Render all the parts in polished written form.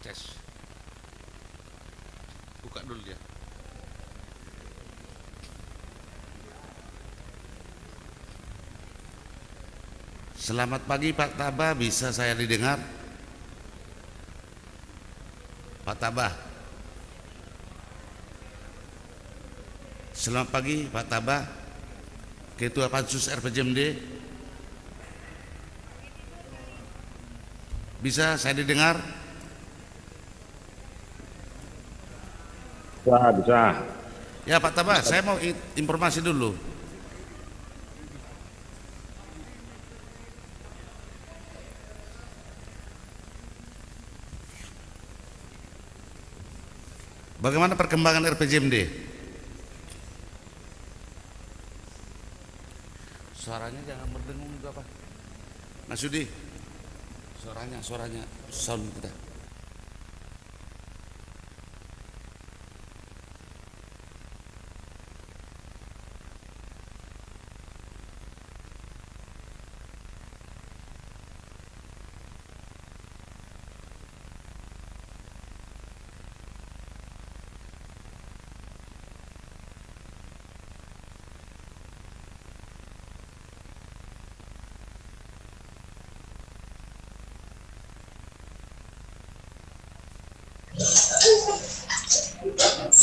tes. Buka dulu dia. Selamat pagi Pak Tabah, bisa saya didengar? Pak Tabah. Selamat pagi Pak Tabah, Ketua Pansus RPJMD. Bisa saya didengar? Bisa. Ya Pak Tabah, saya mau informasi dulu. Bagaimana perkembangan RPJMD? Suaranya jangan berdengung juga Pak. Mas Yudi, suaranya sound kita.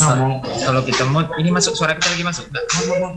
Ngomong kalau kita mau ini masuk, suara kita lagi masuk nggak? Ngomong.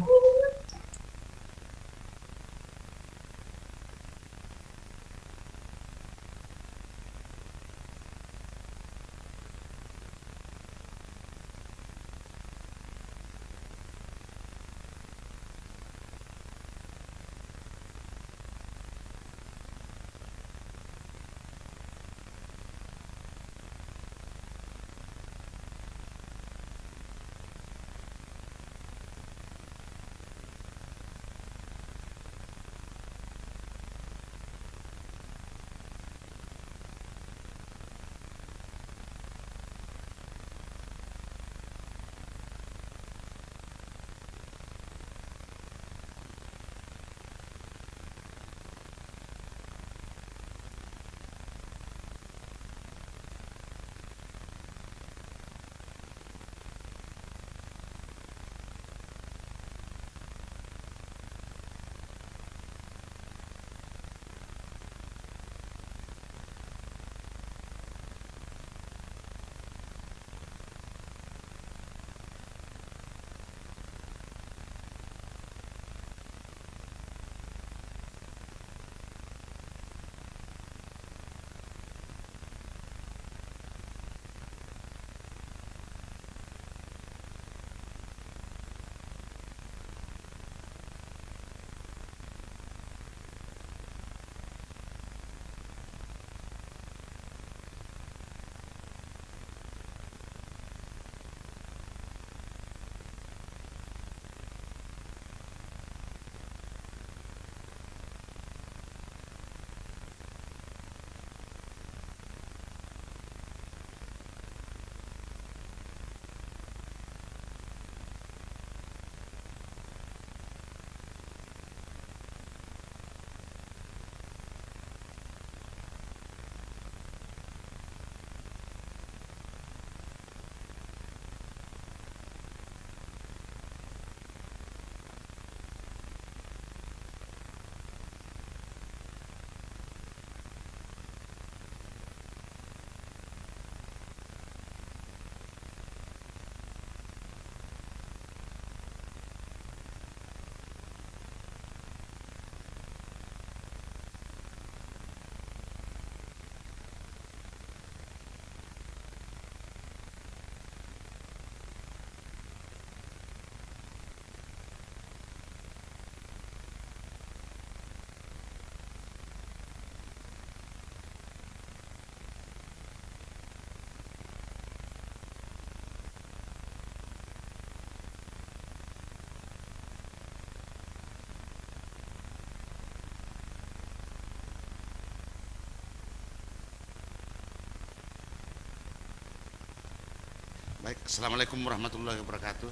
Baik, Assalamualaikum warahmatullahi wabarakatuh.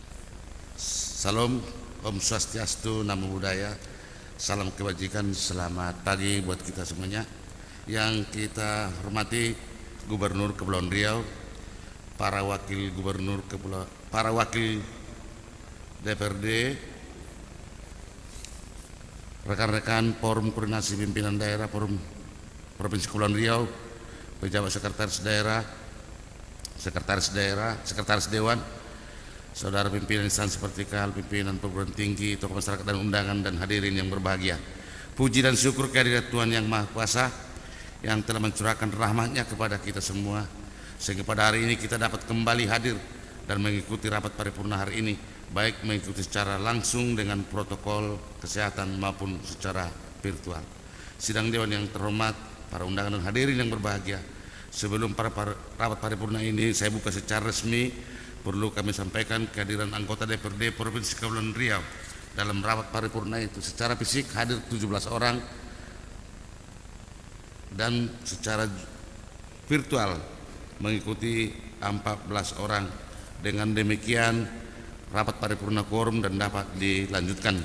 Salam, Om Swastiastu, Namo Buddhaya. Salam kebajikan, selamat pagi buat kita semuanya. Yang kita hormati Gubernur Kepulauan Riau, para wakil Gubernur para wakil DPRD, rekan-rekan Forum Koordinasi Pimpinan Daerah Forum Provinsi Kepulauan Riau, pejabat sekretaris daerah, sekretaris dewan, saudara pimpinan instansi vertikal, pimpinan perguruan tinggi, tokoh masyarakat dan undangan, dan hadirin yang berbahagia. Puji dan syukur kehadirat Tuhan Yang Maha Kuasa yang telah mencurahkan rahmat-Nya kepada kita semua, sehingga pada hari ini kita dapat kembali hadir dan mengikuti rapat paripurna hari ini, baik mengikuti secara langsung dengan protokol kesehatan maupun secara virtual. Sidang Dewan yang terhormat, para undangan dan hadirin yang berbahagia, sebelum rapat paripurna ini saya buka secara resmi, perlu kami sampaikan kehadiran anggota DPRD Provinsi Kepulauan Riau dalam rapat paripurna itu. Secara fisik hadir 17 orang dan secara virtual mengikuti 14 orang. Dengan demikian rapat paripurna quorum dan dapat dilanjutkan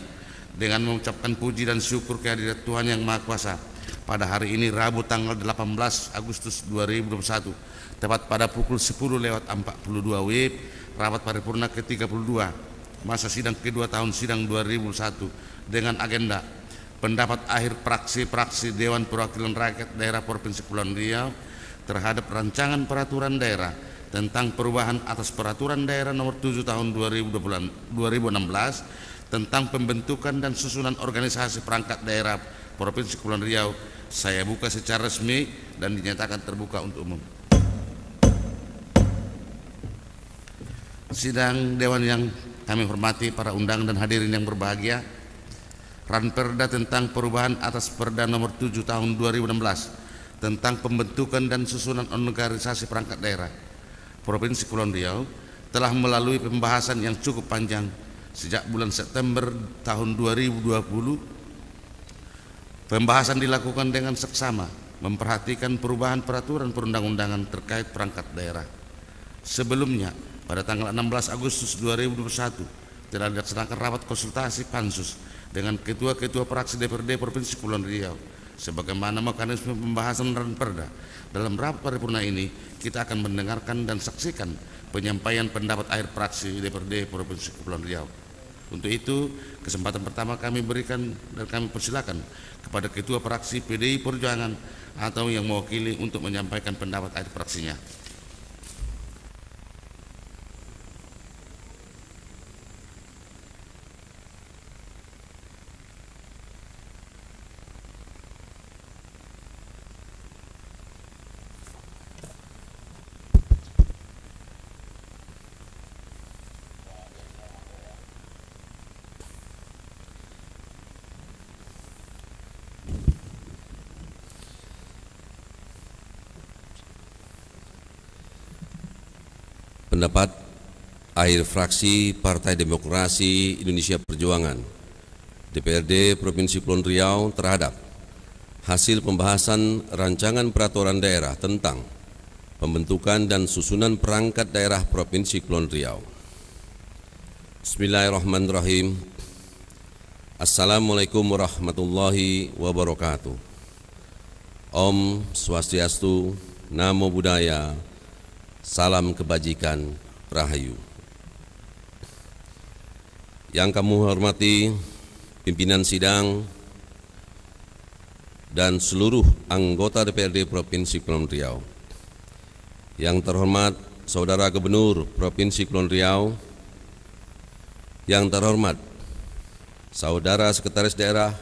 dengan mengucapkan puji dan syukur kehadirat Tuhan Yang Maha Kuasa. Pada hari ini Rabu tanggal 18 Agustus 2021 tepat pada pukul 10:42 WIB, rapat paripurna ke-32 masa sidang kedua tahun sidang 2001 dengan agenda pendapat akhir praksi Dewan Perwakilan Rakyat Daerah Provinsi Kepulauan Riau terhadap rancangan peraturan daerah tentang perubahan atas peraturan daerah nomor 7 tahun 2016 tentang pembentukan dan susunan organisasi perangkat daerah Provinsi Kepulauan Riau. Saya buka secara resmi dan dinyatakan terbuka untuk umum. Sidang Dewan yang kami hormati, para undangan dan hadirin yang berbahagia, Ranperda tentang perubahan atas Perda nomor 7 tahun 2016 tentang pembentukan dan susunan organisasi perangkat daerah Provinsi Kepulauan Riau telah melalui pembahasan yang cukup panjang sejak bulan September tahun 2020. Pembahasan dilakukan dengan seksama memperhatikan perubahan peraturan perundang-undangan terkait perangkat daerah. Sebelumnya, pada tanggal 16 Agustus 2021 telah dilaksanakan rapat konsultasi pansus dengan ketua-ketua fraksi DPRD Provinsi Kepulauan Riau. Sebagaimana mekanisme pembahasan Ranperda, dalam rapat paripurna ini kita akan mendengarkan dan saksikan penyampaian pendapat akhir fraksi DPRD Provinsi Kepulauan Riau. Untuk itu, kesempatan pertama kami berikan dan kami persilakan kepada Ketua Fraksi PDI Perjuangan atau yang mewakili untuk menyampaikan pendapat akhir fraksinya. Pendapat akhir fraksi Partai Demokrasi Indonesia Perjuangan DPRD Provinsi Kepulauan Riau terhadap hasil pembahasan rancangan peraturan daerah tentang pembentukan dan susunan perangkat daerah Provinsi Kepulauan Riau. Bismillahirrahmanirrahim. Assalamualaikum warahmatullahi wabarakatuh. Om Swastiastu, Namo Buddhaya, salam kebajikan, Rahayu. Yang kami hormati pimpinan sidang dan seluruh anggota DPRD Provinsi Kepulauan Riau. Yang terhormat Saudara Gubernur Provinsi Kepulauan Riau. Yang terhormat Saudara Sekretaris Daerah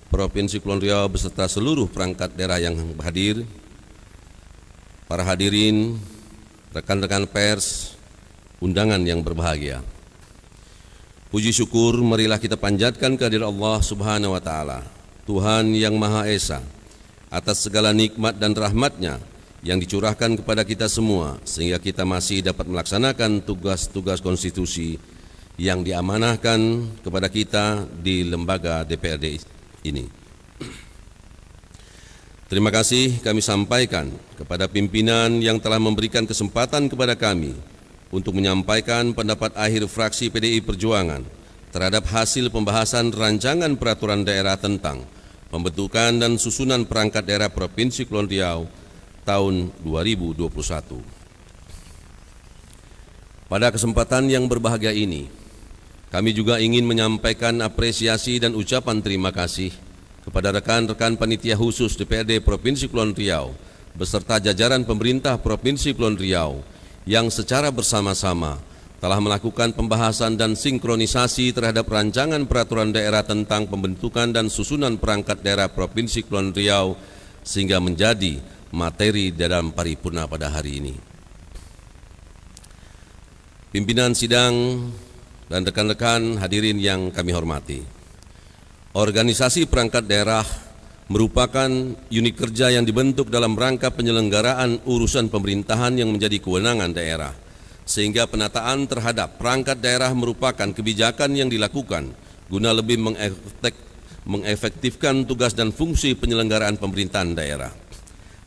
Provinsi Kepulauan Riau beserta seluruh perangkat daerah yang hadir, para hadirin, rekan-rekan pers, undangan yang berbahagia. Puji syukur marilah kita panjatkan kehadirat Allah Subhanahu wa Ta'ala, Tuhan yang Maha Esa, atas segala nikmat dan rahmat-Nya yang dicurahkan kepada kita semua, sehingga kita masih dapat melaksanakan tugas-tugas konstitusi yang diamanahkan kepada kita di lembaga DPRD ini. Terima kasih kami sampaikan kepada pimpinan yang telah memberikan kesempatan kepada kami untuk menyampaikan pendapat akhir fraksi PDI Perjuangan terhadap hasil pembahasan rancangan peraturan daerah tentang pembentukan dan susunan perangkat daerah Provinsi Kepulauan Riau tahun 2021. Pada kesempatan yang berbahagia ini, kami juga ingin menyampaikan apresiasi dan ucapan terima kasih kepada rekan-rekan panitia khusus DPRD Provinsi Kepulauan Riau beserta jajaran pemerintah Provinsi Kepulauan Riau yang secara bersama-sama telah melakukan pembahasan dan sinkronisasi terhadap rancangan peraturan daerah tentang pembentukan dan susunan perangkat daerah Provinsi Kepulauan Riau sehingga menjadi materi dalam paripurna pada hari ini. Pimpinan sidang dan rekan-rekan hadirin yang kami hormati, organisasi perangkat daerah merupakan unit kerja yang dibentuk dalam rangka penyelenggaraan urusan pemerintahan yang menjadi kewenangan daerah, sehingga penataan terhadap perangkat daerah merupakan kebijakan yang dilakukan guna lebih mengefektifkan tugas dan fungsi penyelenggaraan pemerintahan daerah,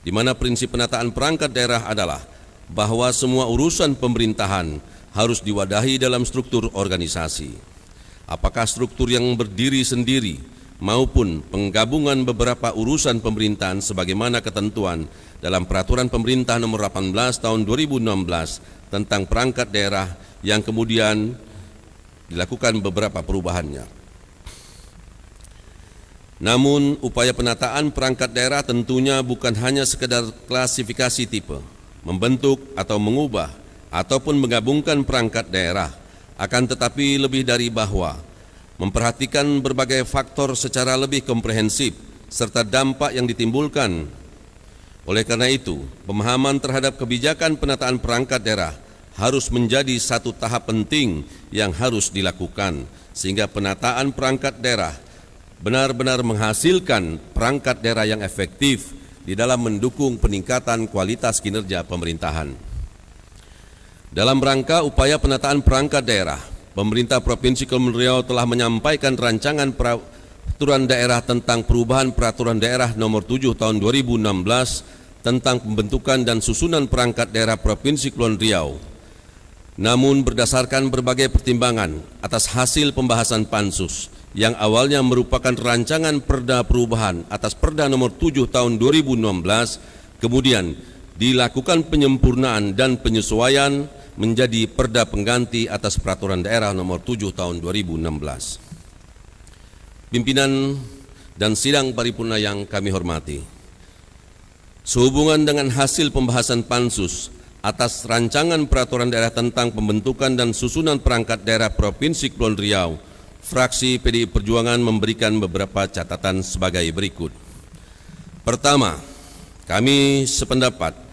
di mana prinsip penataan perangkat daerah adalah bahwa semua urusan pemerintahan harus diwadahi dalam struktur organisasi. Apakah struktur yang berdiri sendiri maupun penggabungan beberapa urusan pemerintahan sebagaimana ketentuan dalam Peraturan Pemerintah Nomor 18 Tahun 2016 tentang perangkat daerah yang kemudian dilakukan beberapa perubahannya. Namun, upaya penataan perangkat daerah tentunya bukan hanya sekedar klasifikasi tipe, membentuk atau mengubah ataupun menggabungkan perangkat daerah, akan tetapi lebih dari bahwa memperhatikan berbagai faktor secara lebih komprehensif serta dampak yang ditimbulkan. Oleh karena itu, pemahaman terhadap kebijakan penataan perangkat daerah harus menjadi satu tahap penting yang harus dilakukan, sehingga penataan perangkat daerah benar-benar menghasilkan perangkat daerah yang efektif di dalam mendukung peningkatan kualitas kinerja pemerintahan. Dalam rangka upaya penataan perangkat daerah, pemerintah Provinsi Kepulauan Riau telah menyampaikan rancangan peraturan daerah tentang perubahan peraturan daerah nomor 7 tahun 2016 tentang pembentukan dan susunan perangkat daerah Provinsi Kepulauan Riau. Namun berdasarkan berbagai pertimbangan atas hasil pembahasan Pansus yang awalnya merupakan rancangan perda perubahan atas Perda nomor 7 tahun 2016, kemudian dilakukan penyempurnaan dan penyesuaian menjadi perda pengganti atas peraturan daerah nomor 7 tahun 2016. Pimpinan dan sidang paripurna yang kami hormati, sehubungan dengan hasil pembahasan Pansus atas rancangan peraturan daerah tentang pembentukan dan susunan perangkat daerah Provinsi Kepulauan Riau, fraksi PDI Perjuangan memberikan beberapa catatan sebagai berikut. Pertama, kami sependapat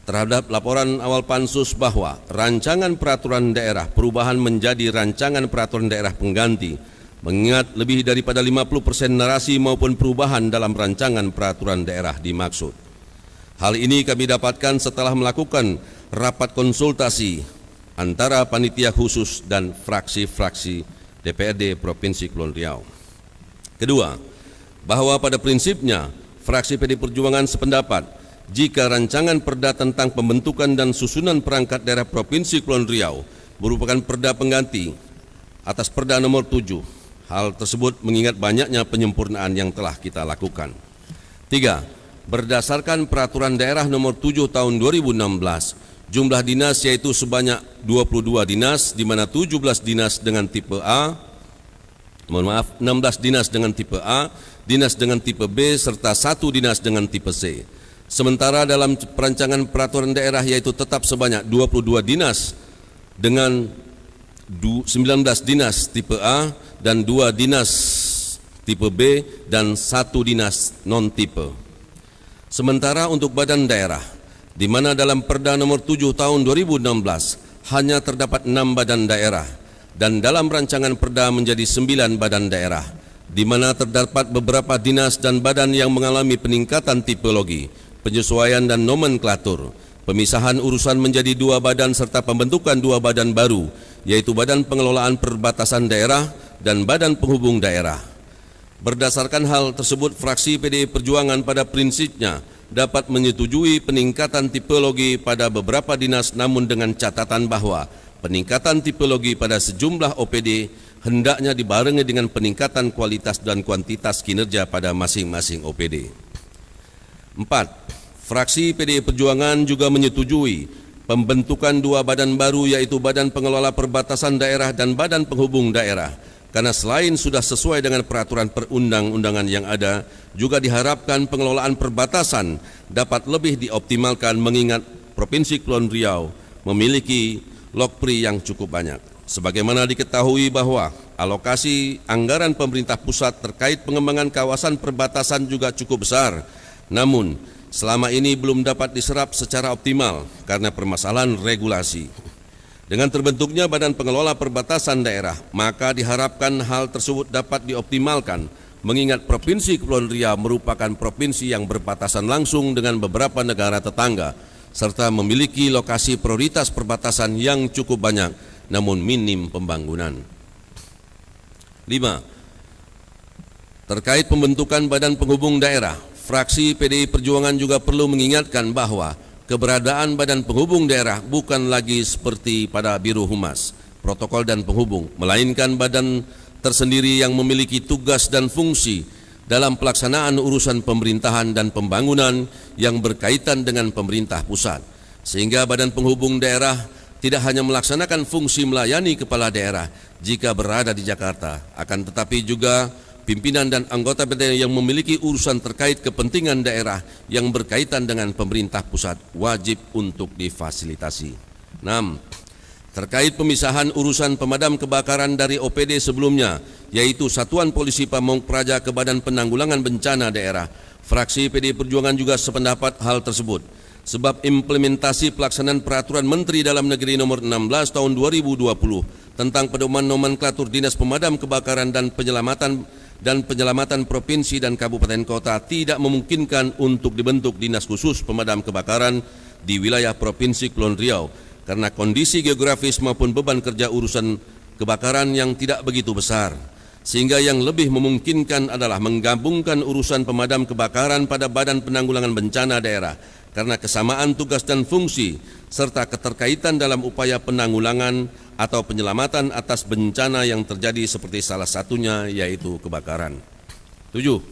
terhadap laporan awal Pansus bahwa rancangan peraturan daerah perubahan menjadi rancangan peraturan daerah pengganti, mengingat lebih daripada 50% narasi maupun perubahan dalam rancangan peraturan daerah dimaksud. Hal ini kami dapatkan setelah melakukan rapat konsultasi antara panitia khusus dan fraksi-fraksi DPRD Provinsi Kepulauan Riau. Kedua, bahwa pada prinsipnya fraksi PDI Perjuangan sependapat jika rancangan perda tentang pembentukan dan susunan perangkat daerah Provinsi Kepulauan Riau merupakan perda pengganti atas Perda nomor 7. Hal tersebut mengingat banyaknya penyempurnaan yang telah kita lakukan. 3. Berdasarkan peraturan daerah nomor 7 tahun 2016, jumlah dinas yaitu sebanyak 22 dinas, di mana 17 dinas dengan tipe A, 16 dinas dengan tipe A, dinas dengan tipe B, serta 1 dinas dengan tipe C. Sementara dalam perancangan peraturan daerah yaitu tetap sebanyak 22 dinas dengan 19 dinas tipe A dan 2 dinas tipe B dan 1 dinas non-tipe. Sementara untuk badan daerah, di mana dalam Perda nomor 7 tahun 2016 hanya terdapat 6 badan daerah dan dalam rancangan Perda menjadi 9 badan daerah, di mana terdapat beberapa dinas dan badan yang mengalami peningkatan tipologi, penyesuaian dan nomenklatur, pemisahan urusan menjadi 2 badan serta pembentukan 2 badan baru, yaitu Badan Pengelolaan Perbatasan Daerah dan Badan Penghubung Daerah. Berdasarkan hal tersebut, fraksi PDI Perjuangan pada prinsipnya dapat menyetujui peningkatan tipologi pada beberapa dinas, namun dengan catatan bahwa peningkatan tipologi pada sejumlah OPD hendaknya dibarengi dengan peningkatan kualitas dan kuantitas kinerja pada masing-masing OPD. 4. Fraksi PDI Perjuangan juga menyetujui pembentukan dua badan baru, yaitu Badan Pengelola Perbatasan Daerah dan Badan Penghubung Daerah. Karena selain sudah sesuai dengan peraturan perundang-undangan yang ada, juga diharapkan pengelolaan perbatasan dapat lebih dioptimalkan mengingat Provinsi Kepulauan Riau memiliki lokpri yang cukup banyak. Sebagaimana diketahui bahwa alokasi anggaran pemerintah pusat terkait pengembangan kawasan perbatasan juga cukup besar, namun selama ini belum dapat diserap secara optimal karena permasalahan regulasi. Dengan terbentuknya Badan Pengelola Perbatasan Daerah, maka diharapkan hal tersebut dapat dioptimalkan, mengingat Provinsi Kepulauan Riau merupakan provinsi yang berbatasan langsung dengan beberapa negara tetangga, serta memiliki lokasi prioritas perbatasan yang cukup banyak, namun minim pembangunan. 5. Terkait pembentukan Badan Penghubung Daerah, fraksi PDI Perjuangan juga perlu mengingatkan bahwa keberadaan Badan Penghubung Daerah bukan lagi seperti pada Biro Humas, Protokol dan Penghubung, melainkan badan tersendiri yang memiliki tugas dan fungsi dalam pelaksanaan urusan pemerintahan dan pembangunan yang berkaitan dengan pemerintah pusat. Sehingga Badan Penghubung Daerah tidak hanya melaksanakan fungsi melayani kepala daerah jika berada di Jakarta, akan tetapi juga pimpinan dan anggota BDN yang memiliki urusan terkait kepentingan daerah yang berkaitan dengan pemerintah pusat wajib untuk difasilitasi. 6. Terkait pemisahan urusan pemadam kebakaran dari OPD sebelumnya, yaitu Satuan Polisi Pamong Praja ke Badan Penanggulangan Bencana Daerah, fraksi PDI Perjuangan juga sependapat hal tersebut. Sebab implementasi pelaksanaan Peraturan Menteri Dalam Negeri Nomor 16 Tahun 2020 tentang pedoman nomenklatur Dinas Pemadam Kebakaran dan Penyelamatan Provinsi dan Kabupaten Kota tidak memungkinkan untuk dibentuk Dinas Khusus Pemadam Kebakaran di wilayah Provinsi Kepulauan Riau karena kondisi geografis maupun beban kerja urusan kebakaran yang tidak begitu besar. Sehingga yang lebih memungkinkan adalah menggabungkan urusan pemadam kebakaran pada Badan Penanggulangan Bencana Daerah karena kesamaan tugas dan fungsi serta keterkaitan dalam upaya penanggulangan atau penyelamatan atas bencana yang terjadi seperti salah satunya yaitu kebakaran. 7.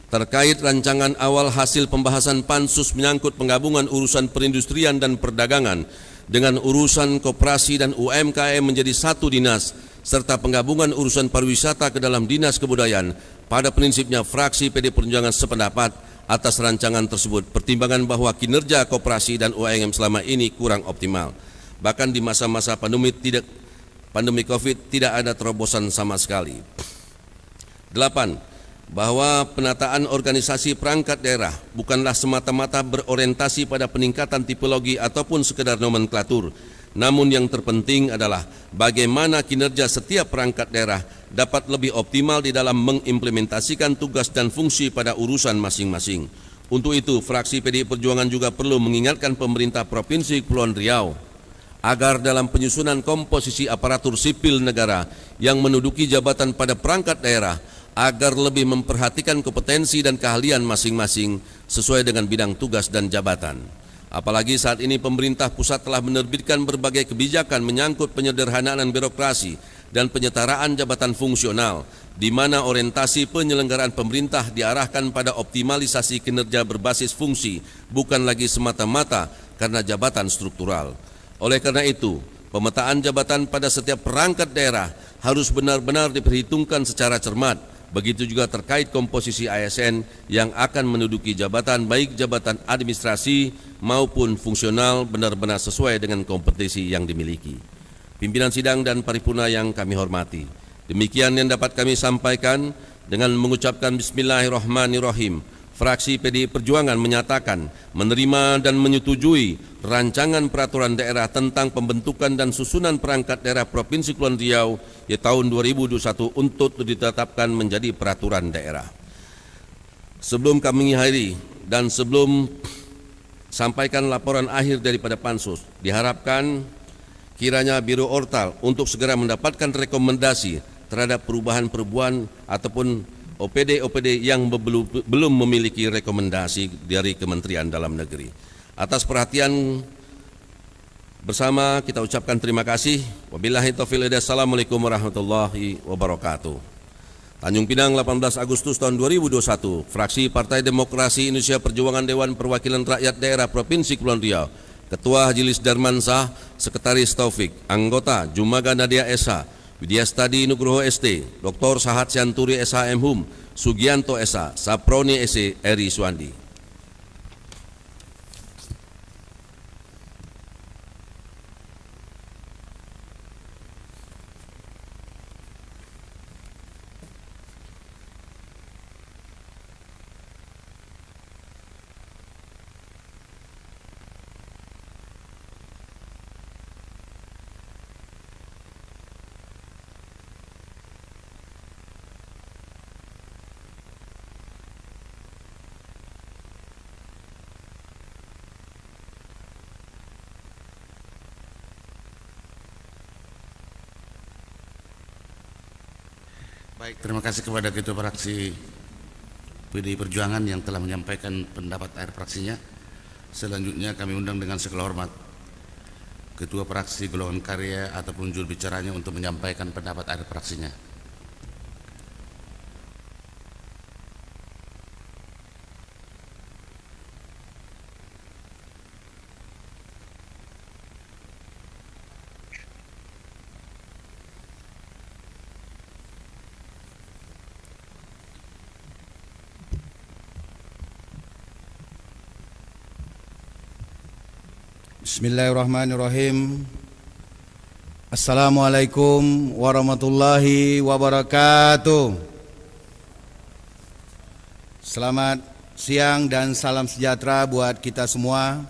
Terkait rancangan awal hasil pembahasan Pansus menyangkut penggabungan urusan perindustrian dan perdagangan dengan urusan koperasi dan UMKM menjadi satu dinas serta penggabungan urusan pariwisata ke dalam Dinas Kebudayaan, pada prinsipnya fraksi PDI Perjuangan sependapat atas rancangan tersebut, pertimbangan bahwa kinerja koperasi dan UMKM selama ini kurang optimal. Bahkan di masa-masa pandemi COVID tidak ada terobosan sama sekali. 8. Bahwa penataan organisasi perangkat daerah bukanlah semata-mata berorientasi pada peningkatan tipologi ataupun sekedar nomenklatur, namun yang terpenting adalah bagaimana kinerja setiap perangkat daerah dapat lebih optimal di dalam mengimplementasikan tugas dan fungsi pada urusan masing-masing. Untuk itu, fraksi PDI Perjuangan juga perlu mengingatkan pemerintah Provinsi Kepulauan Riau agar dalam penyusunan komposisi aparatur sipil negara yang menduduki jabatan pada perangkat daerah agar lebih memperhatikan kompetensi dan keahlian masing-masing sesuai dengan bidang tugas dan jabatan. Apalagi saat ini pemerintah pusat telah menerbitkan berbagai kebijakan menyangkut penyederhanaan birokrasi dan penyetaraan jabatan fungsional, di mana orientasi penyelenggaraan pemerintah diarahkan pada optimalisasi kinerja berbasis fungsi, bukan lagi semata-mata karena jabatan struktural. Oleh karena itu, pemetaan jabatan pada setiap perangkat daerah harus benar-benar diperhitungkan secara cermat. Begitu juga terkait komposisi ASN yang akan menduduki jabatan, baik jabatan administrasi maupun fungsional, benar-benar sesuai dengan kompetisi yang dimiliki. Pimpinan sidang dan paripurna yang kami hormati, demikian yang dapat kami sampaikan. Dengan mengucapkan Bismillahirrahmanirrahim, fraksi PDI Perjuangan menyatakan menerima dan menyetujui rancangan peraturan daerah tentang pembentukan dan susunan perangkat daerah Provinsi Kepulauan Riau ya tahun 2021 untuk ditetapkan menjadi peraturan daerah. Sebelum kami mengakhiri dan sebelum sampaikan laporan akhir daripada Pansus, diharapkan kiranya Biro Ortal untuk segera mendapatkan rekomendasi terhadap perubahan-perubahan ataupun OPD-OPD yang belum memiliki rekomendasi dari Kementerian Dalam Negeri. Atas perhatian bersama kita ucapkan terima kasih. Wabillahi taufiq wal hidayah. Assalamualaikum warahmatullahi wabarakatuh. Tanjung Pinang 18 Agustus tahun 2021, fraksi Partai Demokrasi Indonesia Perjuangan Dewan Perwakilan Rakyat Daerah Provinsi Kepulauan Riau, Ketua Haji Darmansyah, Sekretaris Taufik, Anggota Jumaga Nadia Esa, Widyastadi Nugroho ST, Dr. Sahat Syanturi SHM Hum, Sugianto Esa, Saproni SE, Eri Suandi. Baik, terima kasih kepada Ketua Fraksi PDI Perjuangan yang telah menyampaikan pendapat akhir fraksinya. Selanjutnya kami undang dengan segala hormat Ketua Fraksi Golongan Karya ataupun juru bicaranya untuk menyampaikan pendapat akhir fraksinya. Bismillahirrahmanirrahim. Assalamualaikum warahmatullahi wabarakatuh. Selamat siang dan salam sejahtera buat kita semua.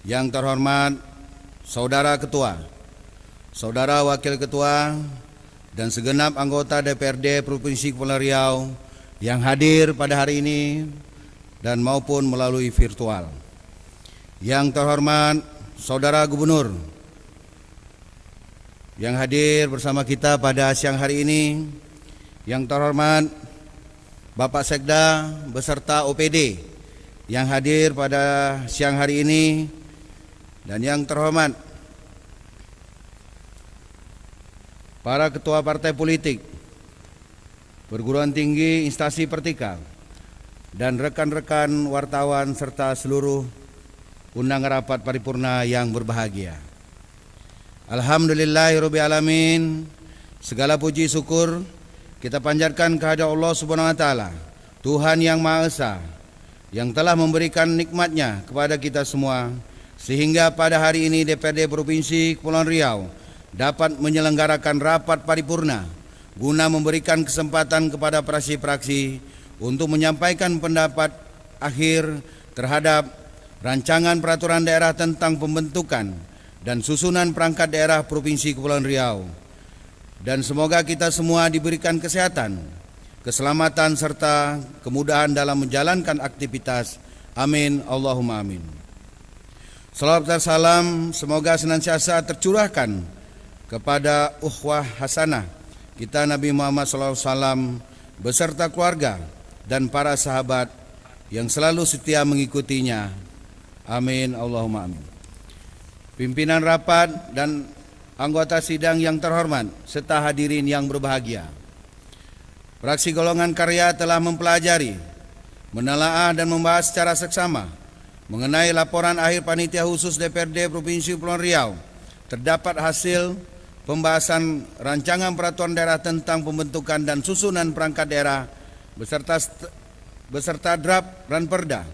Yang terhormat Saudara Ketua, Saudara Wakil Ketua, dan segenap anggota DPRD Provinsi Kepulauan Riau yang hadir pada hari ini dan maupun melalui virtual. Yang terhormat Saudara Gubernur yang hadir bersama kita pada siang hari ini. Yang terhormat Bapak Sekda beserta OPD yang hadir pada siang hari ini. Dan yang terhormat para ketua partai politik, perguruan tinggi, instansi vertikal, dan rekan-rekan wartawan serta seluruh undangan rapat paripurna yang berbahagia. Alhamdulillahirabbil alamin. Segala puji syukur kita panjatkan kehadirat Allah Subhanahu wa taala, Tuhan yang Maha Esa, yang telah memberikan nikmat-Nya kepada kita semua sehingga pada hari ini DPRD Provinsi Kepulauan Riau dapat menyelenggarakan rapat paripurna guna memberikan kesempatan kepada fraksi-fraksi untuk menyampaikan pendapat akhir terhadap Rancangan Peraturan Daerah tentang Pembentukan dan Susunan Perangkat Daerah Provinsi Kepulauan Riau. Dan semoga kita semua diberikan kesehatan, keselamatan, serta kemudahan dalam menjalankan aktivitas. Amin, Allahumma amin. Salawat dan salam semoga senantiasa tercurahkan kepada ukhuwah hasanah kita Nabi Muhammad SAW beserta keluarga dan para sahabat yang selalu setia mengikutinya. Amin, Allahumma amin. Pimpinan rapat dan anggota sidang yang terhormat serta hadirin yang berbahagia. Fraksi Golongan Karya telah mempelajari, menelaah dan membahas secara seksama mengenai laporan akhir Panitia Khusus DPRD Provinsi Kepulauan Riau. Terdapat hasil pembahasan rancangan peraturan daerah tentang pembentukan dan susunan perangkat daerah beserta draft ranperda.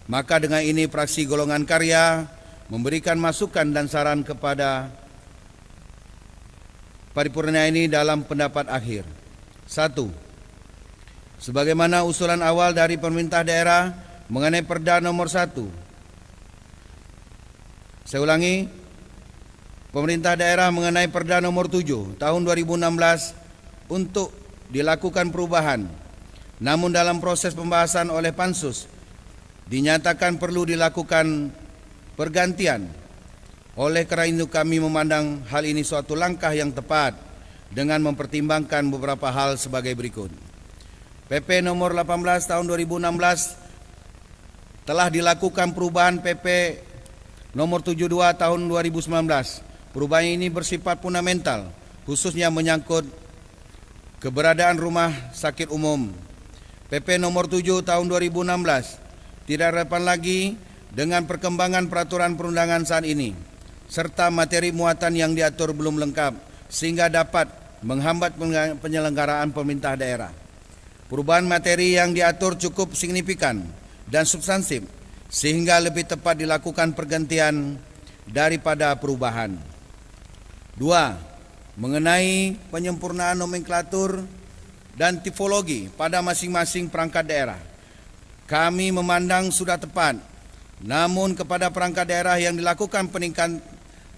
Maka dengan ini fraksi Golongan Karya memberikan masukan dan saran kepada paripurna ini dalam pendapat akhir. 1. Sebagaimana usulan awal dari pemerintah daerah mengenai Perda nomor 1. Saya ulangi, pemerintah daerah mengenai Perda nomor 7 tahun 2016 untuk dilakukan perubahan. Namun dalam proses pembahasan oleh Pansus dinyatakan perlu dilakukan pergantian. Oleh karena itu kami memandang hal ini suatu langkah yang tepat dengan mempertimbangkan beberapa hal sebagai berikut. PP nomor 18 tahun 2016 telah dilakukan perubahan PP nomor 72 tahun 2019. Perubahan ini bersifat fundamental, khususnya menyangkut keberadaan rumah sakit umum. PP nomor 7 tahun 2016 tidak relevan lagi dengan perkembangan peraturan perundangan saat ini, serta materi muatan yang diatur belum lengkap sehingga dapat menghambat penyelenggaraan pemerintah daerah. Perubahan materi yang diatur cukup signifikan dan substansif sehingga lebih tepat dilakukan pergantian daripada perubahan. 2. Mengenai penyempurnaan nomenklatur dan tipologi pada masing-masing perangkat daerah, kami memandang sudah tepat, namun kepada perangkat daerah yang dilakukan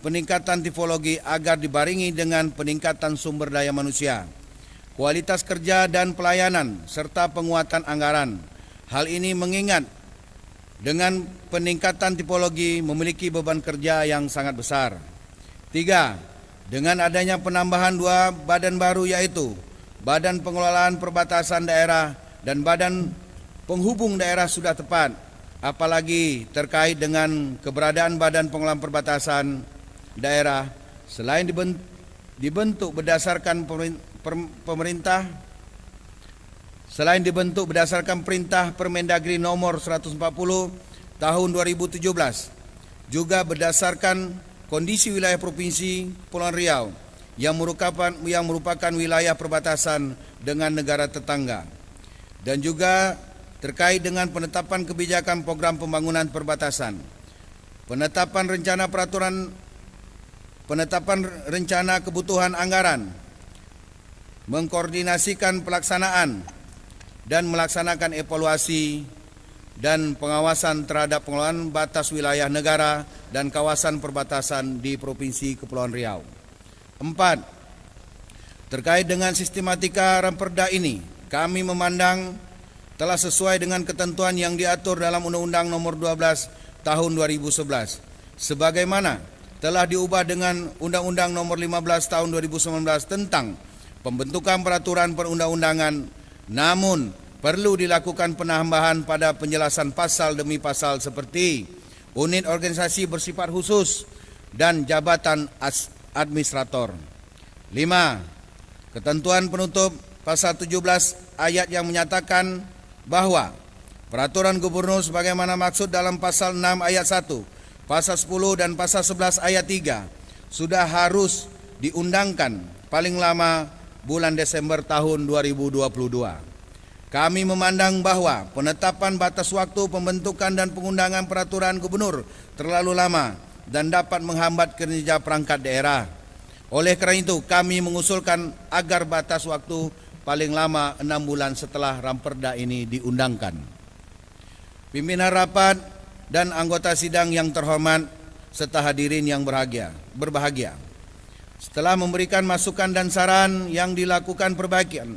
peningkatan tipologi agar dibarengi dengan peningkatan sumber daya manusia, kualitas kerja dan pelayanan, serta penguatan anggaran. Hal ini mengingat dengan peningkatan tipologi memiliki beban kerja yang sangat besar. 3. Dengan adanya penambahan 2 badan baru, yaitu Badan Pengelolaan Perbatasan Daerah dan Badan Penghubung Daerah sudah tepat, apalagi terkait dengan keberadaan Badan Pengelolaan Perbatasan Daerah selain dibentuk berdasarkan perintah Permendagri nomor 140 tahun 2017, juga berdasarkan kondisi wilayah Provinsi Kepulauan Riau yang merupakan wilayah perbatasan dengan negara tetangga, dan juga terkait dengan penetapan kebijakan program pembangunan perbatasan, penetapan rencana kebutuhan anggaran, mengkoordinasikan pelaksanaan dan melaksanakan evaluasi dan pengawasan terhadap pengelolaan batas wilayah negara dan kawasan perbatasan di Provinsi Kepulauan Riau. 4. Terkait dengan sistematika Ramperda ini, kami memandang telah sesuai dengan ketentuan yang diatur dalam Undang-Undang Nomor 12 Tahun 2011, sebagaimana telah diubah dengan Undang-Undang Nomor 15 Tahun 2019 tentang pembentukan peraturan perundang-undangan, namun perlu dilakukan penambahan pada penjelasan pasal demi pasal seperti unit organisasi bersifat khusus dan jabatan administrator. 5. Ketentuan penutup pasal 17 ayat yang menyatakan bahwa peraturan gubernur sebagaimana maksud dalam pasal 6 ayat 1, pasal 10 dan pasal 11 ayat 3 sudah harus diundangkan paling lama bulan Desember tahun 2022. Kami memandang bahwa penetapan batas waktu pembentukan dan pengundangan peraturan gubernur terlalu lama dan dapat menghambat kinerja perangkat daerah. Oleh kerana itu, kami mengusulkan agar batas waktu paling lama 6 bulan setelah Ramperda ini diundangkan. Pimpinan rapat dan anggota sidang yang terhormat serta hadirin yang berbahagia. Setelah memberikan masukan dan saran yang dilakukan perbaikan,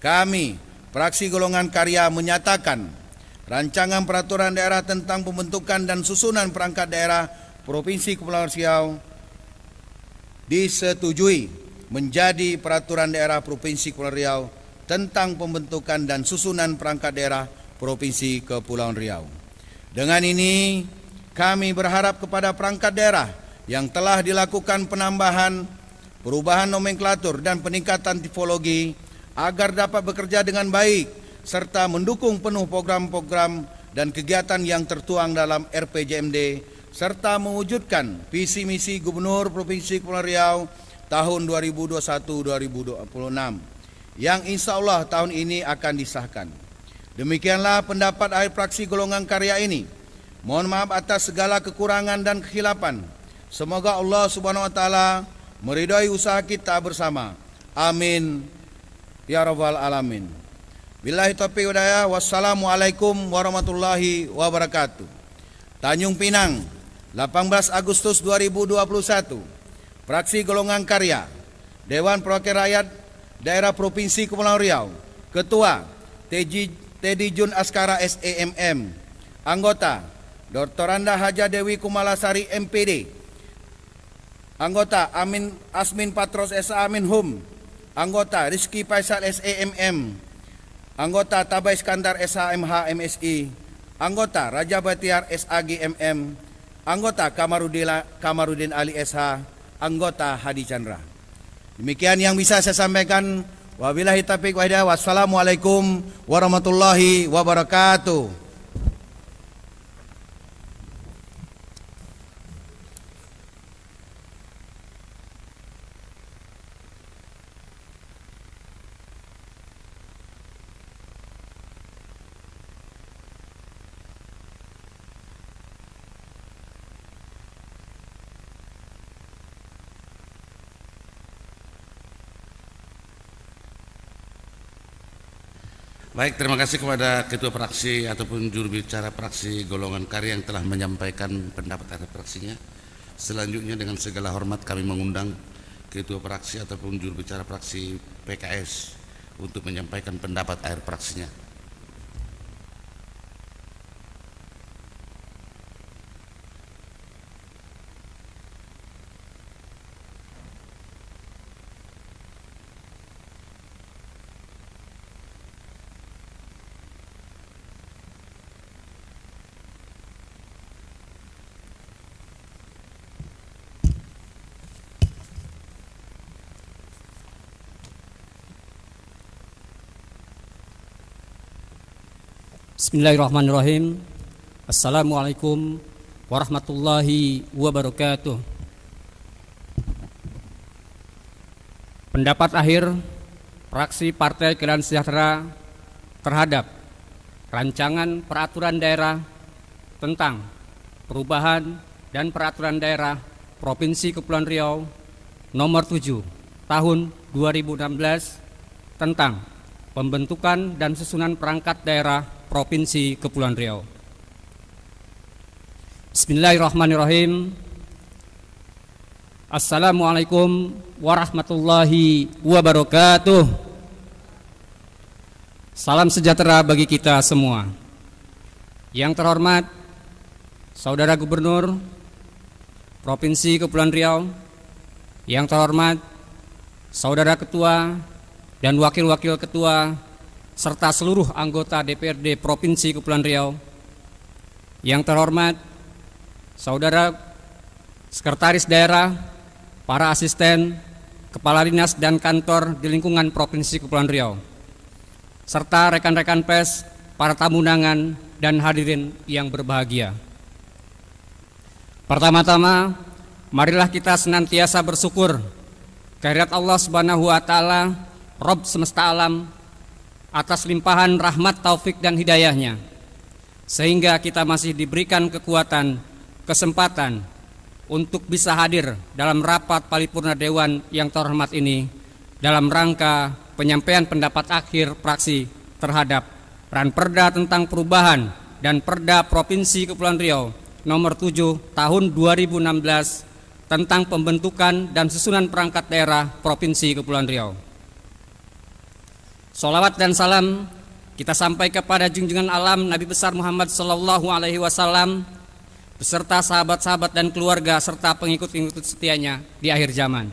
kami, Fraksi Golongan Karya, menyatakan rancangan peraturan daerah tentang pembentukan dan susunan perangkat daerah Provinsi Kepulauan Riau disetujui menjadi peraturan daerah Provinsi Kepulauan Riau tentang pembentukan dan susunan perangkat daerah Provinsi Kepulauan Riau. Dengan ini, kami berharap kepada perangkat daerah yang telah dilakukan penambahan, perubahan nomenklatur dan peningkatan tipologi agar dapat bekerja dengan baik serta mendukung penuh program-program dan kegiatan yang tertuang dalam RPJMD serta mewujudkan visi misi Gubernur Provinsi Kepulauan Riau tahun 2021-2026 yang insya Allah tahun ini akan disahkan. Demikianlah pendapat akhir Fraksi Golongan Karya ini. Mohon maaf atas segala kekurangan dan kekhilapan. Semoga Allah Subhanahu wa taala meridai usaha kita bersama. Amin ya rabbal alamin. Billahi taufiq wal hidayah. Wassalamualaikum warahmatullahi wabarakatuh. Tanjung Pinang, 18 Agustus 2021. Fraksi Golongan Karya, Dewan Perwakilan Rakyat Daerah Provinsi Kepulauan Riau. Ketua Teddy Jun Askara SEMM. Anggota Dr. Anda Haja Dewi Kumalasari MPD. Anggota Asmin Patros SA Minhum. Anggota Rizky Faisal SEMM. Anggota Tabay Iskandar SHMH MSI. Anggota Raja Batiar SAGMM. Anggota Kamarudin Ali SH. Anggota Hadi Chandra. Demikian yang bisa saya sampaikan. Wabillahi taufiq wal hidayah. Wassalamualaikum warahmatullahi wabarakatuh. Baik, terima kasih kepada Ketua Fraksi ataupun juru bicara fraksi golongan karya yang telah menyampaikan pendapat akhir fraksinya. Selanjutnya dengan segala hormat kami mengundang Ketua Fraksi ataupun juru bicara fraksi PKS untuk menyampaikan pendapat akhir fraksinya. Bismillahirrahmanirrahim. Assalamualaikum warahmatullahi wabarakatuh. Pendapat akhir fraksi Partai Keadilan Sejahtera terhadap rancangan peraturan daerah tentang perubahan dan peraturan daerah Provinsi Kepulauan Riau nomor 7 tahun 2016 tentang pembentukan dan susunan perangkat daerah Provinsi Kepulauan Riau. Bismillahirrahmanirrahim. Assalamualaikum warahmatullahi wabarakatuh. Salam sejahtera bagi kita semua. Yang terhormat Saudara Gubernur Provinsi Kepulauan Riau, yang terhormat Saudara Ketua dan Wakil-Wakil Ketua serta seluruh anggota DPRD Provinsi Kepulauan Riau, yang terhormat Saudara Sekretaris Daerah, para asisten, kepala dinas dan kantor di lingkungan Provinsi Kepulauan Riau, serta rekan-rekan pers, para tamu undangan dan hadirin yang berbahagia. Pertama-tama, marilah kita senantiasa bersyukur kehadirat Allah Subhanahu wa Ta'ala, Rabb semesta alam, atas limpahan rahmat, taufik dan hidayahnya, sehingga kita masih diberikan kekuatan, kesempatan untuk bisa hadir dalam rapat paripurna Dewan yang terhormat ini dalam rangka penyampaian pendapat akhir fraksi terhadap Ranperda tentang perubahan dan Perda Provinsi Kepulauan Riau nomor 7 tahun 2016 tentang pembentukan dan susunan perangkat daerah Provinsi Kepulauan Riau. Sholawat dan salam kita sampai kepada junjungan alam Nabi besar Muhammad Sallallahu Alaihi Wasallam beserta sahabat-sahabat dan keluarga serta pengikut-pengikut setianya di akhir zaman.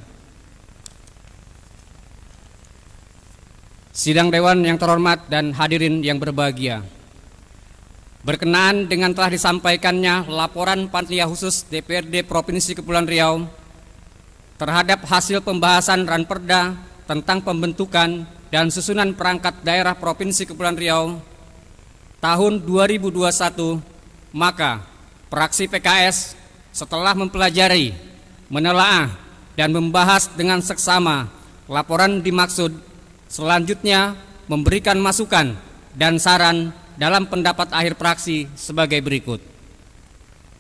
Sidang Dewan yang terhormat dan hadirin yang berbahagia, berkenaan dengan telah disampaikannya laporan Panitia Khusus DPRD Provinsi Kepulauan Riau terhadap hasil pembahasan Ranperda tentang pembentukan dan susunan perangkat daerah Provinsi Kepulauan Riau tahun 2021, maka fraksi PKS setelah mempelajari, menelaah dan membahas dengan seksama laporan dimaksud, selanjutnya memberikan masukan dan saran dalam pendapat akhir fraksi sebagai berikut.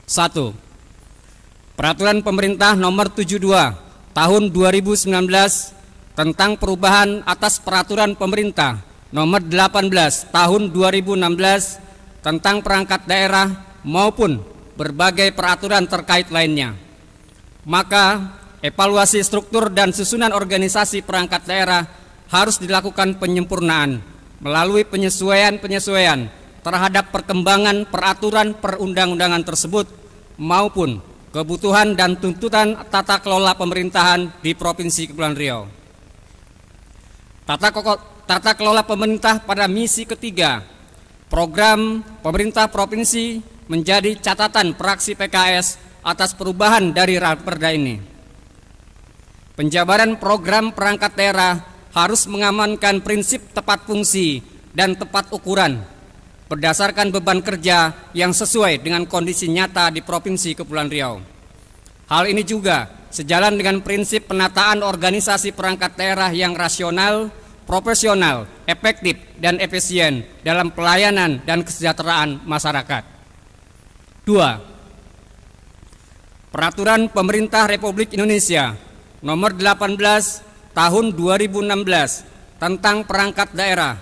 1. Peraturan Pemerintah Nomor 72 Tahun 2019 tentang perubahan atas Peraturan Pemerintah Nomor 18 Tahun 2016 tentang perangkat daerah maupun berbagai peraturan terkait lainnya. Maka evaluasi struktur dan susunan organisasi perangkat daerah harus dilakukan penyempurnaan melalui penyesuaian terhadap perkembangan peraturan perundang-undangan tersebut maupun kebutuhan dan tuntutan tata kelola pemerintahan di Provinsi Kepulauan Riau. Tata kelola pemerintah pada misi ketiga program pemerintah provinsi menjadi catatan fraksi PKS atas perubahan dari Ranperda ini. Penjabaran program perangkat daerah harus mengamankan prinsip tepat fungsi dan tepat ukuran berdasarkan beban kerja yang sesuai dengan kondisi nyata di Provinsi Kepulauan Riau. Hal ini juga sejalan dengan prinsip penataan organisasi perangkat daerah yang rasional, profesional, efektif, dan efisien dalam pelayanan dan kesejahteraan masyarakat. 2. Peraturan Pemerintah Republik Indonesia Nomor 18 Tahun 2016 tentang perangkat daerah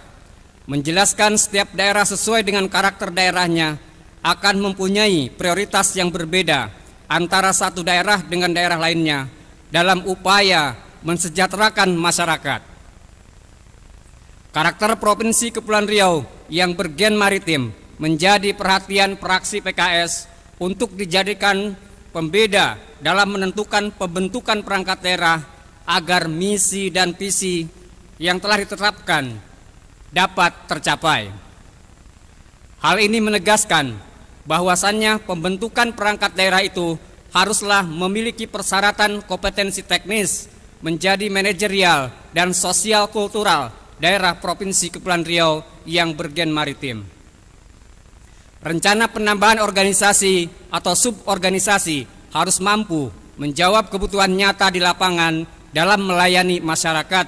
menjelaskan setiap daerah sesuai dengan karakter daerahnya akan mempunyai prioritas yang berbeda antara satu daerah dengan daerah lainnya dalam upaya mensejahterakan masyarakat. Karakter Provinsi Kepulauan Riau yang bergen maritim menjadi perhatian fraksi PKS untuk dijadikan pembeda dalam menentukan pembentukan perangkat daerah agar misi dan visi yang telah ditetapkan dapat tercapai. Hal ini menegaskan bahwasannya pembentukan perangkat daerah itu haruslah memiliki persyaratan kompetensi teknis menjadi manajerial dan sosial kultural daerah Provinsi Kepulauan Riau yang bergen maritim. Rencana penambahan organisasi atau suborganisasi harus mampu menjawab kebutuhan nyata di lapangan dalam melayani masyarakat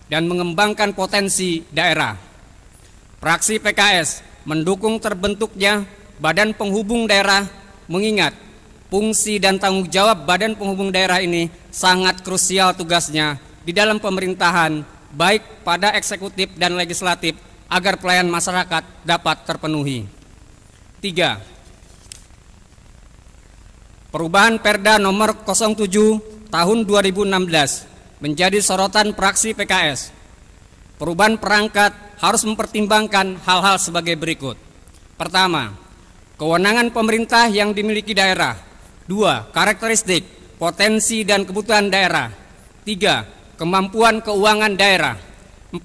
dan mengembangkan potensi daerah. Fraksi PKS mendukung terbentuknya Badan Penghubung Daerah, mengingat fungsi dan tanggung jawab Badan Penghubung Daerah ini sangat krusial tugasnya di dalam pemerintahan, baik pada eksekutif dan legislatif, agar pelayanan masyarakat dapat terpenuhi. 3. Perubahan Perda Nomor 07 Tahun 2016 menjadi sorotan fraksi PKS. Perubahan perangkat harus mempertimbangkan hal-hal sebagai berikut. Pertama, kewenangan pemerintah yang dimiliki daerah. 2. Karakteristik, potensi dan kebutuhan daerah. 3. Kemampuan keuangan daerah. 4.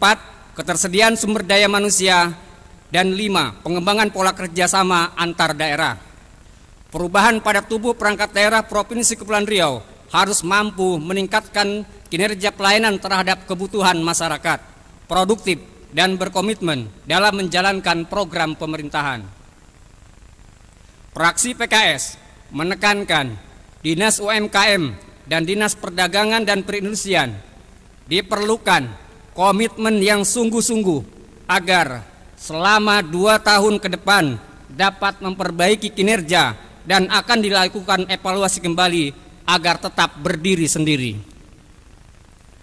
Ketersediaan sumber daya manusia. Dan 5. Pengembangan pola kerjasama antar daerah. Perubahan pada tubuh perangkat daerah Provinsi Kepulauan Riau harus mampu meningkatkan kinerja pelayanan terhadap kebutuhan masyarakat, produktif dan berkomitmen dalam menjalankan program pemerintahan. Fraksi PKS menekankan Dinas UMKM dan Dinas Perdagangan dan Perindustrian diperlukan komitmen yang sungguh-sungguh agar selama 2 tahun ke depan dapat memperbaiki kinerja dan akan dilakukan evaluasi kembali agar tetap berdiri sendiri.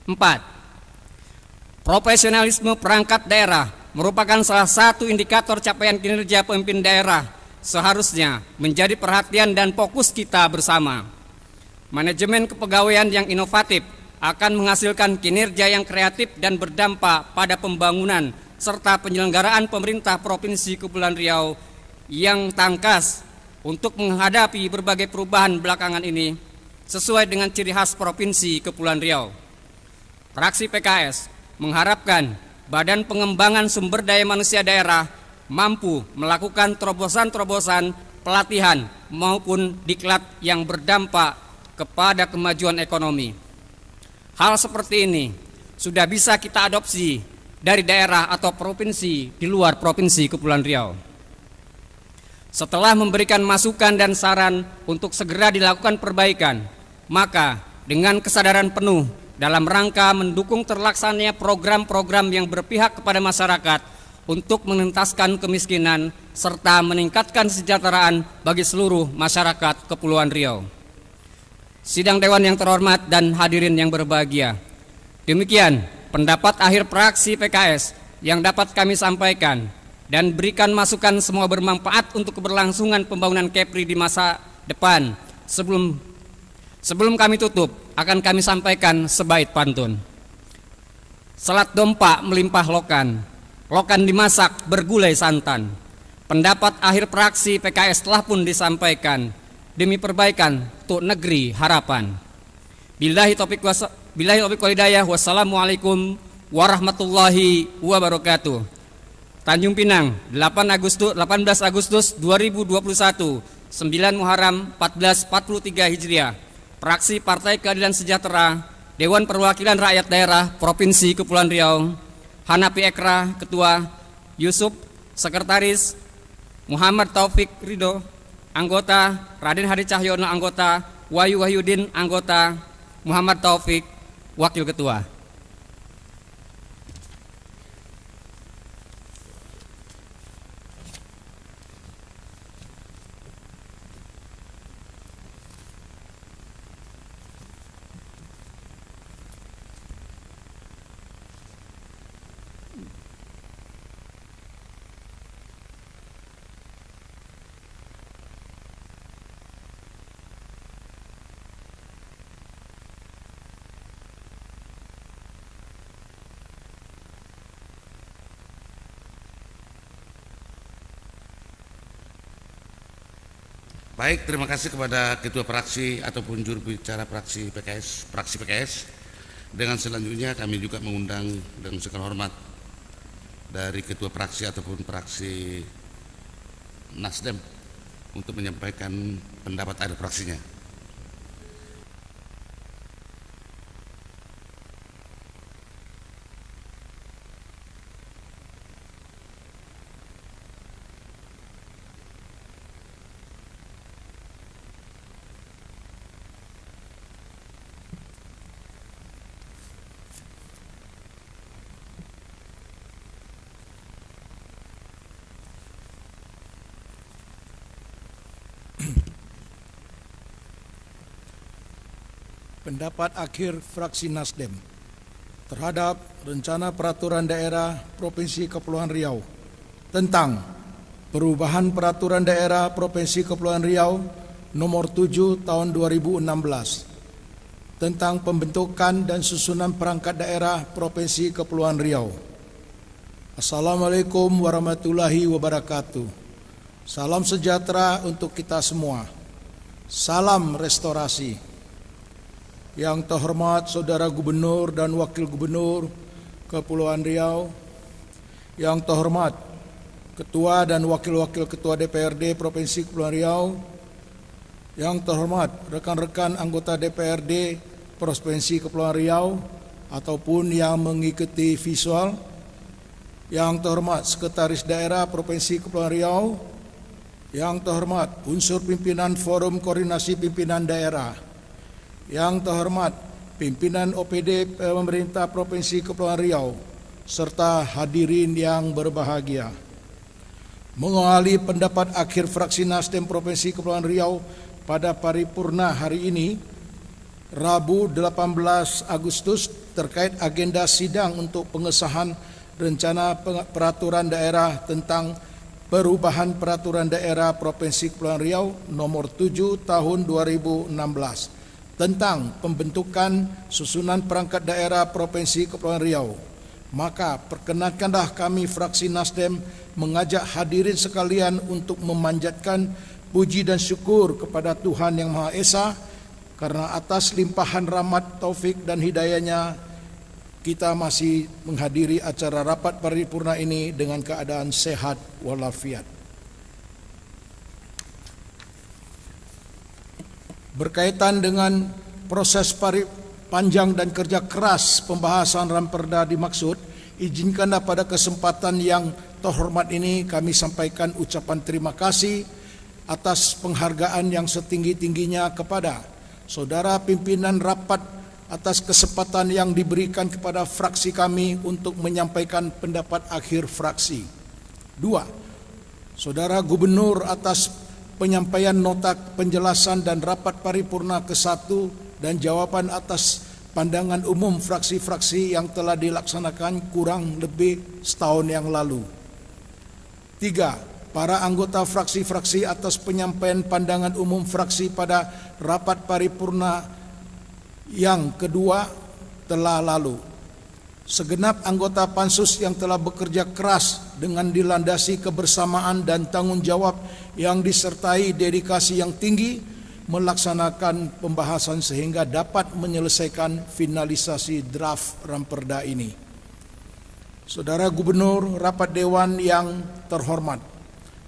4. Profesionalisme perangkat daerah merupakan salah satu indikator capaian kinerja pemimpin daerah, seharusnya menjadi perhatian dan fokus kita bersama. Manajemen kepegawaian yang inovatif akan menghasilkan kinerja yang kreatif dan berdampak pada pembangunan serta penyelenggaraan pemerintah Provinsi Kepulauan Riau yang tangkas untuk menghadapi berbagai perubahan belakangan ini sesuai dengan ciri khas Provinsi Kepulauan Riau. Fraksi PKS mengharapkan Badan Pengembangan Sumber Daya Manusia Daerah mampu melakukan terobosan-terobosan pelatihan maupun diklat yang berdampak kepada kemajuan ekonomi. Hal seperti ini sudah bisa kita adopsi dari daerah atau provinsi di luar Provinsi Kepulauan Riau. Setelah memberikan masukan dan saran untuk segera dilakukan perbaikan, maka dengan kesadaran penuh dalam rangka mendukung terlaksananya program-program yang berpihak kepada masyarakat untuk mengentaskan kemiskinan serta meningkatkan kesejahteraan bagi seluruh masyarakat Kepulauan Riau. Sidang Dewan yang terhormat dan hadirin yang berbahagia, demikian pendapat akhir fraksi PKS yang dapat kami sampaikan, dan berikan masukan semua bermanfaat untuk keberlangsungan pembangunan Kepri di masa depan. Sebelum kami tutup, akan kami sampaikan sebaik pantun. Selat dompa melimpah lokan, lokan dimasak bergulai santan. Pendapat akhir fraksi PKS telah pun disampaikan demi perbaikan untuk negeri harapan. Billahi taufiq wal hidayah. Wassalamualaikum warahmatullahi wabarakatuh. Tanjung Pinang, 18 Agustus 2021, 9 Muharram 1443 Hijriah. Fraksi Partai Keadilan Sejahtera Dewan Perwakilan Rakyat Daerah Provinsi Kepulauan Riau, Hanapi Ekra, Ketua, Yusuf, Sekretaris, Muhammad Taufik Ridho, anggota, Raden Hadi Cahyono, anggota, Wahyu Wahyudin, anggota, Muhammad Taufik, Wakil Ketua. Baik, terima kasih kepada Ketua Fraksi ataupun juru bicara fraksi PKS. Dengan selanjutnya kami juga mengundang dengan segala hormat dari Ketua Fraksi ataupun fraksi Nasdem untuk menyampaikan pendapat akhir fraksinya. Pendapat akhir fraksi Nasdem terhadap Rencana Peraturan Daerah Provinsi Kepulauan Riau tentang perubahan Peraturan Daerah Provinsi Kepulauan Riau Nomor 7 Tahun 2016 tentang pembentukan dan susunan perangkat daerah Provinsi Kepulauan Riau. Assalamualaikum warahmatullahi wabarakatuh. Salam sejahtera untuk kita semua. Salam restorasi. Yang terhormat Saudara Gubernur dan Wakil Gubernur Kepulauan Riau, yang terhormat Ketua dan Wakil-Wakil Ketua DPRD Provinsi Kepulauan Riau, yang terhormat rekan-rekan anggota DPRD Provinsi Kepulauan Riau ataupun yang mengikuti visual, yang terhormat Sekretaris Daerah Provinsi Kepulauan Riau, yang terhormat unsur pimpinan Forum Koordinasi Pimpinan Daerah, yang terhormat pimpinan OPD pemerintah Provinsi Kepulauan Riau, serta hadirin yang berbahagia. Mengawali pendapat akhir fraksi Nasdem Provinsi Kepulauan Riau pada paripurna hari ini, Rabu 18 Agustus, terkait agenda sidang untuk pengesahan Rencana Peraturan Daerah tentang perubahan Peraturan Daerah Provinsi Kepulauan Riau Nomor 7 Tahun 2016 tentang pembentukan susunan perangkat daerah Provinsi Kepulauan Riau. Maka perkenankanlah kami fraksi Nasdem mengajak hadirin sekalian untuk memanjatkan puji dan syukur kepada Tuhan Yang Maha Esa, karena atas limpahan rahmat, taufik dan hidayahnya kita masih menghadiri acara rapat paripurna ini dengan keadaan sehat walafiat. Berkaitan dengan proses panjang dan kerja keras pembahasan Ramperda dimaksud, izinkanlah pada kesempatan yang terhormat ini kami sampaikan ucapan terima kasih atas penghargaan yang setinggi-tingginya kepada saudara pimpinan rapat atas kesempatan yang diberikan kepada fraksi kami untuk menyampaikan pendapat akhir fraksi. 2. Saudara Gubernur atas penyampaian nota penjelasan dan rapat paripurna ke-1 dan jawaban atas pandangan umum fraksi-fraksi yang telah dilaksanakan kurang lebih setahun yang lalu. 3. Para anggota fraksi-fraksi atas penyampaian pandangan umum fraksi pada rapat paripurna yang kedua telah lalu. Segenap anggota pansus yang telah bekerja keras dengan dilandasi kebersamaan dan tanggung jawab yang disertai dedikasi yang tinggi melaksanakan pembahasan sehingga dapat menyelesaikan finalisasi draft Ramperda ini. Saudara Gubernur, rapat Dewan yang terhormat,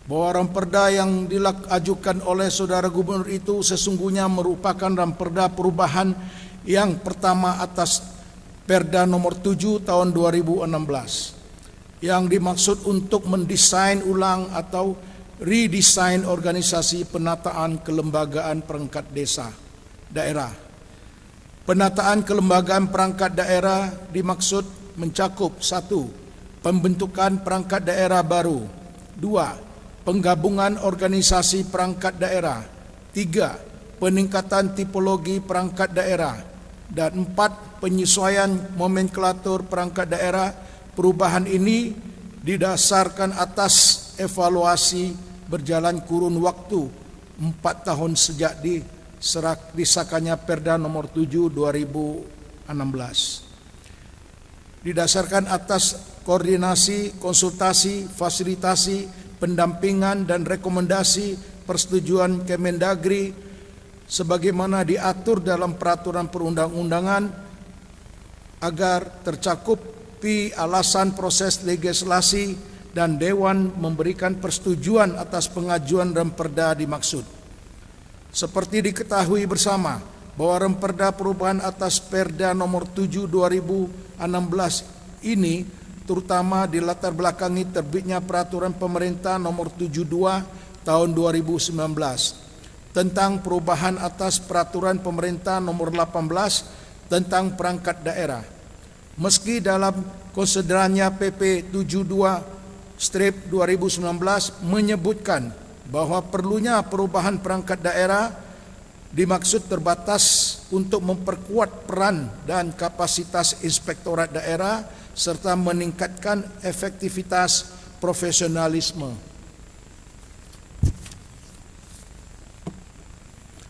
bahwa Ramperda yang diajukan oleh Saudara Gubernur itu sesungguhnya merupakan Ramperda perubahan Yang pertama atas Perda nomor 7 tahun 2016 yang dimaksud untuk mendesain ulang atau redesign organisasi penataan kelembagaan perangkat desa daerah. Penataan kelembagaan perangkat daerah dimaksud mencakup 1. Pembentukan perangkat daerah baru. 2. Penggabungan organisasi perangkat daerah. 3. Peningkatan tipologi perangkat daerah. Dan 4. Penyesuaian nomenklatur perangkat daerah. Perubahan ini didasarkan atas evaluasi berjalan kurun waktu 4 tahun sejak disahkannya Perda nomor 7 2016. Didasarkan atas koordinasi, konsultasi, fasilitasi, pendampingan dan rekomendasi persetujuan Kemendagri sebagaimana diatur dalam peraturan perundang-undangan agar tercakupi alasan proses legislasi dan Dewan memberikan persetujuan atas pengajuan Remperda dimaksud. Seperti diketahui bersama bahwa Remperda perubahan atas Perda nomor 7 2016 ini terutama dilatar belakangi terbitnya peraturan pemerintah nomor 72 tahun 2019 tentang perubahan atas peraturan pemerintah nomor 18 tentang perangkat daerah. Meski dalam konsiderannya PP 72/2019 menyebutkan bahwa perlunya perubahan perangkat daerah dimaksud terbatas untuk memperkuat peran dan kapasitas inspektorat daerah serta meningkatkan efektivitas profesionalisme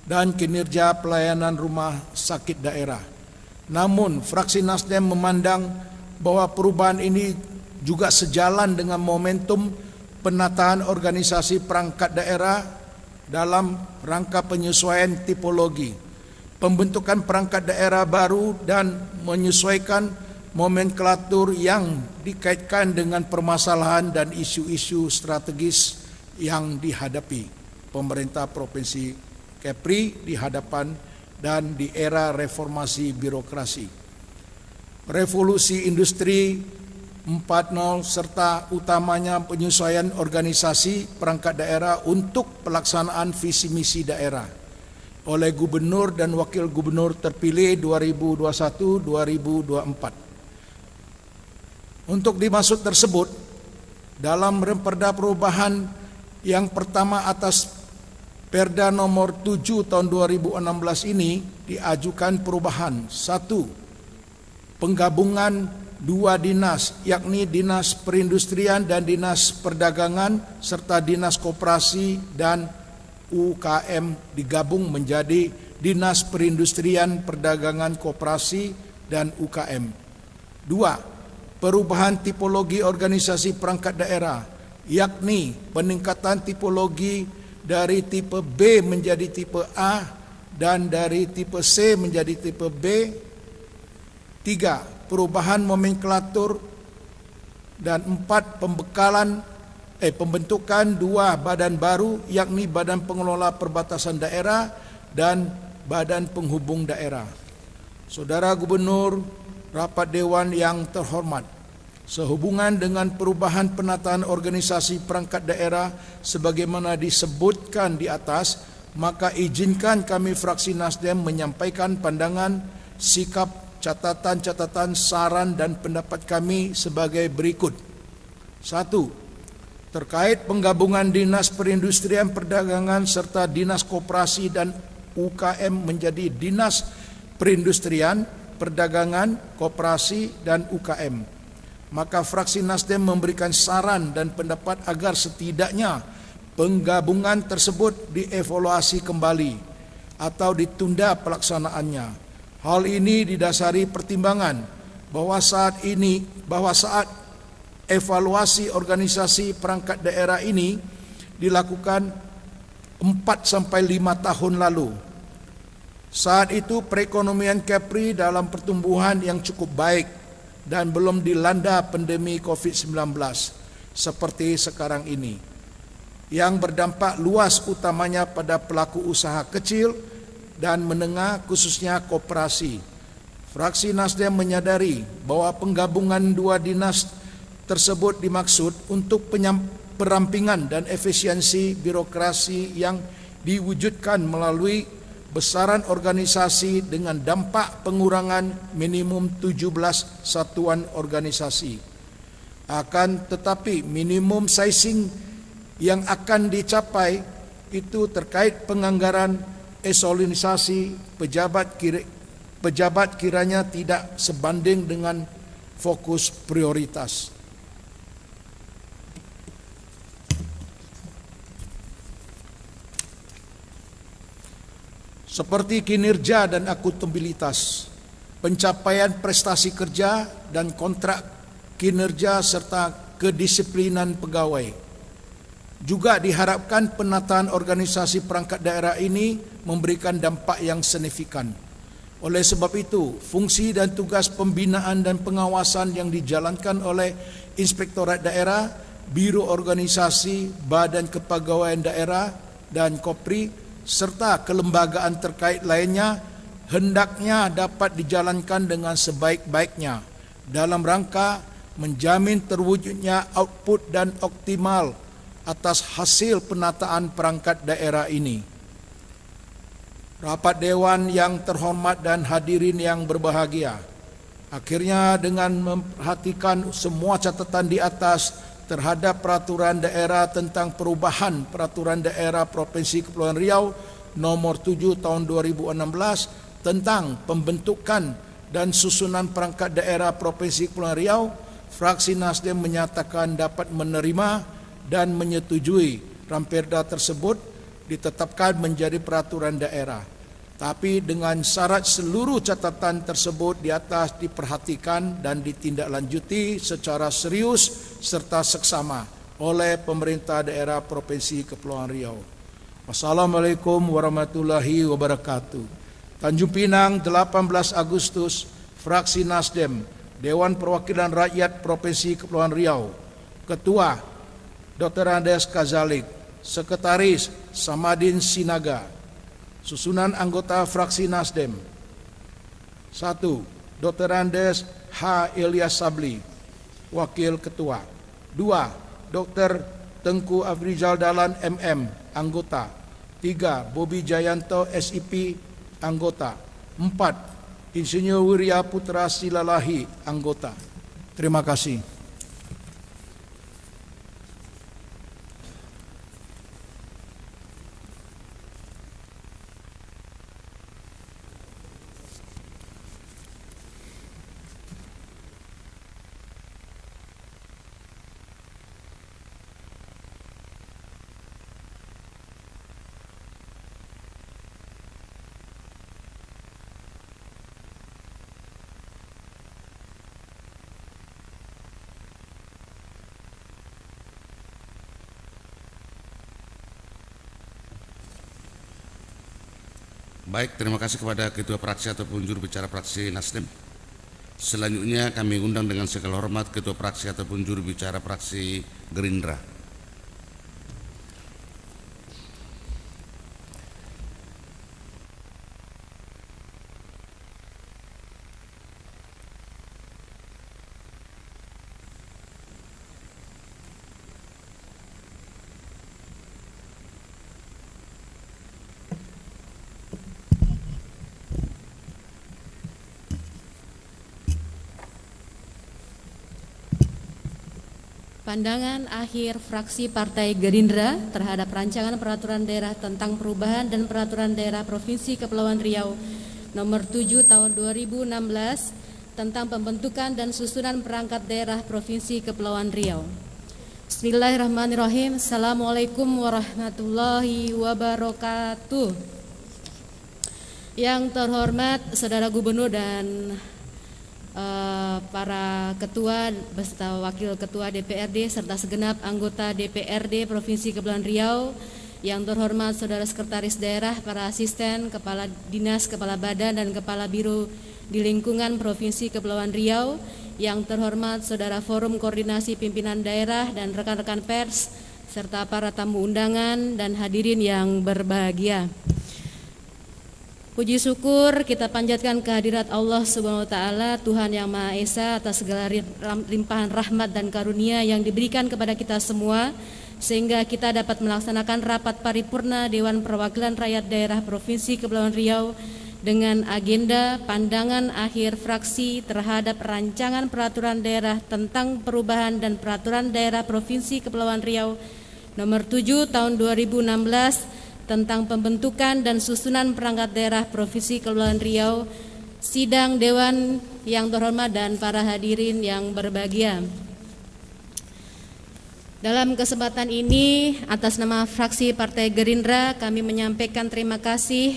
dan kinerja pelayanan rumah sakit daerah. Namun, fraksi Nasdem memandang bahwa perubahan ini juga sejalan dengan momentum penataan organisasi perangkat daerah dalam rangka penyesuaian tipologi, pembentukan perangkat daerah baru dan menyesuaikan nomenklatur yang dikaitkan dengan permasalahan dan isu-isu strategis yang dihadapi pemerintah Provinsi Kepri di hadapan dan di era reformasi birokrasi, revolusi industri 4.0 serta utamanya penyesuaian organisasi perangkat daerah untuk pelaksanaan visi misi daerah oleh gubernur dan wakil gubernur terpilih 2021-2024. Untuk dimaksud tersebut, dalam Remperda perubahan yang pertama atas Perda nomor 7 tahun 2016 ini diajukan perubahan 1. Penggabungan 2 dinas, yakni Dinas Perindustrian dan Dinas Perdagangan serta Dinas Koperasi dan UKM digabung menjadi Dinas Perindustrian, Perdagangan, Koperasi dan UKM. 2. Perubahan tipologi organisasi perangkat daerah, yakni peningkatan tipologi dari tipe B menjadi tipe A dan dari tipe C menjadi tipe B. 3. Perubahan nomenklatur dan 4. Pembentukan 2 badan baru, yakni Badan Pengelola Perbatasan Daerah dan Badan Penghubung Daerah. Saudara Gubernur, Rapat Dewan yang terhormat, sehubungan dengan perubahan penataan organisasi perangkat daerah sebagaimana disebutkan di atas, maka izinkan kami fraksi Nasdem menyampaikan pandangan, sikap, catatan-catatan, saran dan pendapat kami sebagai berikut. 1. Terkait penggabungan Dinas Perindustrian, Perdagangan serta Dinas Koperasi dan UKM menjadi Dinas Perindustrian, Perdagangan, Koperasi dan UKM, maka fraksi Nasdem memberikan saran dan pendapat agar setidaknya penggabungan tersebut dievaluasi kembali atau ditunda pelaksanaannya. Hal ini didasari pertimbangan bahwa saat evaluasi organisasi perangkat daerah ini dilakukan 4-5 tahun lalu. Saat itu perekonomian Kepri dalam pertumbuhan yang cukup baik dan belum dilanda pandemi COVID-19 seperti sekarang ini, yang berdampak luas utamanya pada pelaku usaha kecil dan menengah khususnya koperasi. Fraksi Nasdem menyadari bahwa penggabungan dua dinas tersebut dimaksud untuk perampingan dan efisiensi birokrasi yang diwujudkan melalui besaran organisasi dengan dampak pengurangan minimum 17 satuan organisasi. Akan tetapi minimum sizing yang akan dicapai itu terkait penganggaran eselonisasi pejabat kiranya tidak sebanding dengan fokus prioritas. Seperti kinerja dan akuntabilitas, pencapaian prestasi kerja dan kontrak kinerja serta kedisiplinan pegawai. Juga diharapkan penataan organisasi perangkat daerah ini memberikan dampak yang signifikan. Oleh sebab itu, fungsi dan tugas pembinaan dan pengawasan yang dijalankan oleh Inspektorat Daerah, Biro Organisasi, Badan Kepegawaian Daerah, dan Kopri, serta kelembagaan terkait lainnya hendaknya dapat dijalankan dengan sebaik-baiknya dalam rangka menjamin terwujudnya output dan optimal atas hasil penataan perangkat daerah ini. Rapat Dewan yang terhormat dan hadirin yang berbahagia, akhirnya dengan memperhatikan semua catatan di atas terhadap peraturan daerah tentang perubahan peraturan daerah Provinsi Kepulauan Riau nomor 7 tahun 2016 tentang pembentukan dan susunan perangkat daerah Provinsi Kepulauan Riau, fraksi Nasdem menyatakan dapat menerima dan menyetujui Ramperda tersebut ditetapkan menjadi peraturan daerah. Tapi dengan syarat seluruh catatan tersebut di atas diperhatikan dan ditindaklanjuti secara serius serta seksama oleh pemerintah daerah Provinsi Kepulauan Riau. Wassalamualaikum warahmatullahi wabarakatuh. Tanjung Pinang, 18 Agustus, fraksi Nasdem, Dewan Perwakilan Rakyat Provinsi Kepulauan Riau. Ketua Dr. Andes Kazalik, Sekretaris Samadin Sinaga. Susunan anggota fraksi Nasdem: 1. Dr. Andes H. Ilyas Sabli, Wakil Ketua. 2. Dr. Tengku Afrizal Dahlan MM, anggota. 3. Bobi Jayanto SIP, anggota. 4. Insinyur Wirya Putra Silalahi, anggota. Terima kasih. Baik, terima kasih kepada Ketua Fraksi ataupun juru bicara fraksi Nasdem. Selanjutnya kami undang dengan segala hormat Ketua Fraksi ataupun juru bicara fraksi Gerindra. Pandangan akhir fraksi Partai Gerindra terhadap rancangan peraturan daerah tentang perubahan dan peraturan daerah Provinsi Kepulauan Riau nomor 7 tahun 2016 tentang pembentukan dan susunan perangkat daerah Provinsi Kepulauan Riau. Bismillahirrahmanirrahim. Assalamualaikum warahmatullahi wabarakatuh. Yang terhormat Saudara Gubernur dan para ketua beserta wakil ketua DPRD serta segenap anggota DPRD Provinsi Kepulauan Riau, yang terhormat Saudara Sekretaris Daerah, para asisten, kepala dinas, kepala badan, dan kepala biro di lingkungan Provinsi Kepulauan Riau, yang terhormat Saudara Forum Koordinasi Pimpinan Daerah dan rekan-rekan pers, serta para tamu undangan dan hadirin yang berbahagia. Puji syukur kita panjatkan kehadirat Allah Subhanahu wa taala, Tuhan yang Maha Esa, atas segala limpahan rahmat dan karunia yang diberikan kepada kita semua, sehingga kita dapat melaksanakan rapat paripurna Dewan Perwakilan Rakyat Daerah Provinsi Kepulauan Riau dengan agenda pandangan akhir fraksi terhadap rancangan peraturan daerah tentang perubahan dan peraturan daerah Provinsi Kepulauan Riau nomor 7 tahun 2016 tentang pembentukan dan susunan perangkat daerah Provinsi Kepulauan Riau. Sidang Dewan yang terhormat dan para hadirin yang berbahagia, dalam kesempatan ini atas nama fraksi Partai Gerindra kami menyampaikan terima kasih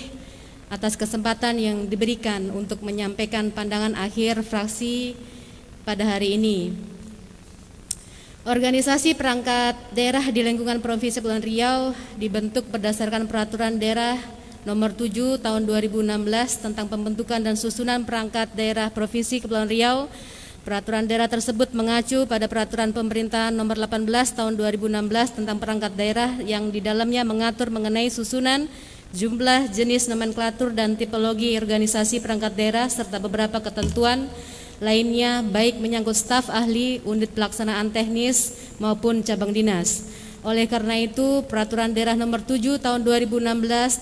atas kesempatan yang diberikan untuk menyampaikan pandangan akhir fraksi pada hari ini. Organisasi perangkat daerah di lingkungan Provinsi Kepulauan Riau dibentuk berdasarkan Peraturan Daerah Nomor 7 Tahun 2016 tentang pembentukan dan susunan perangkat daerah Provinsi Kepulauan Riau. Peraturan daerah tersebut mengacu pada Peraturan Pemerintah Nomor 18 Tahun 2016 tentang perangkat daerah yang di dalamnya mengatur mengenai susunan, jumlah, jenis, nomenklatur, dan tipologi organisasi perangkat daerah serta beberapa ketentuan lainnya baik menyangkut staf ahli, unit pelaksanaan teknis maupun cabang dinas. Oleh karena itu, Peraturan Daerah Nomor 7 Tahun 2016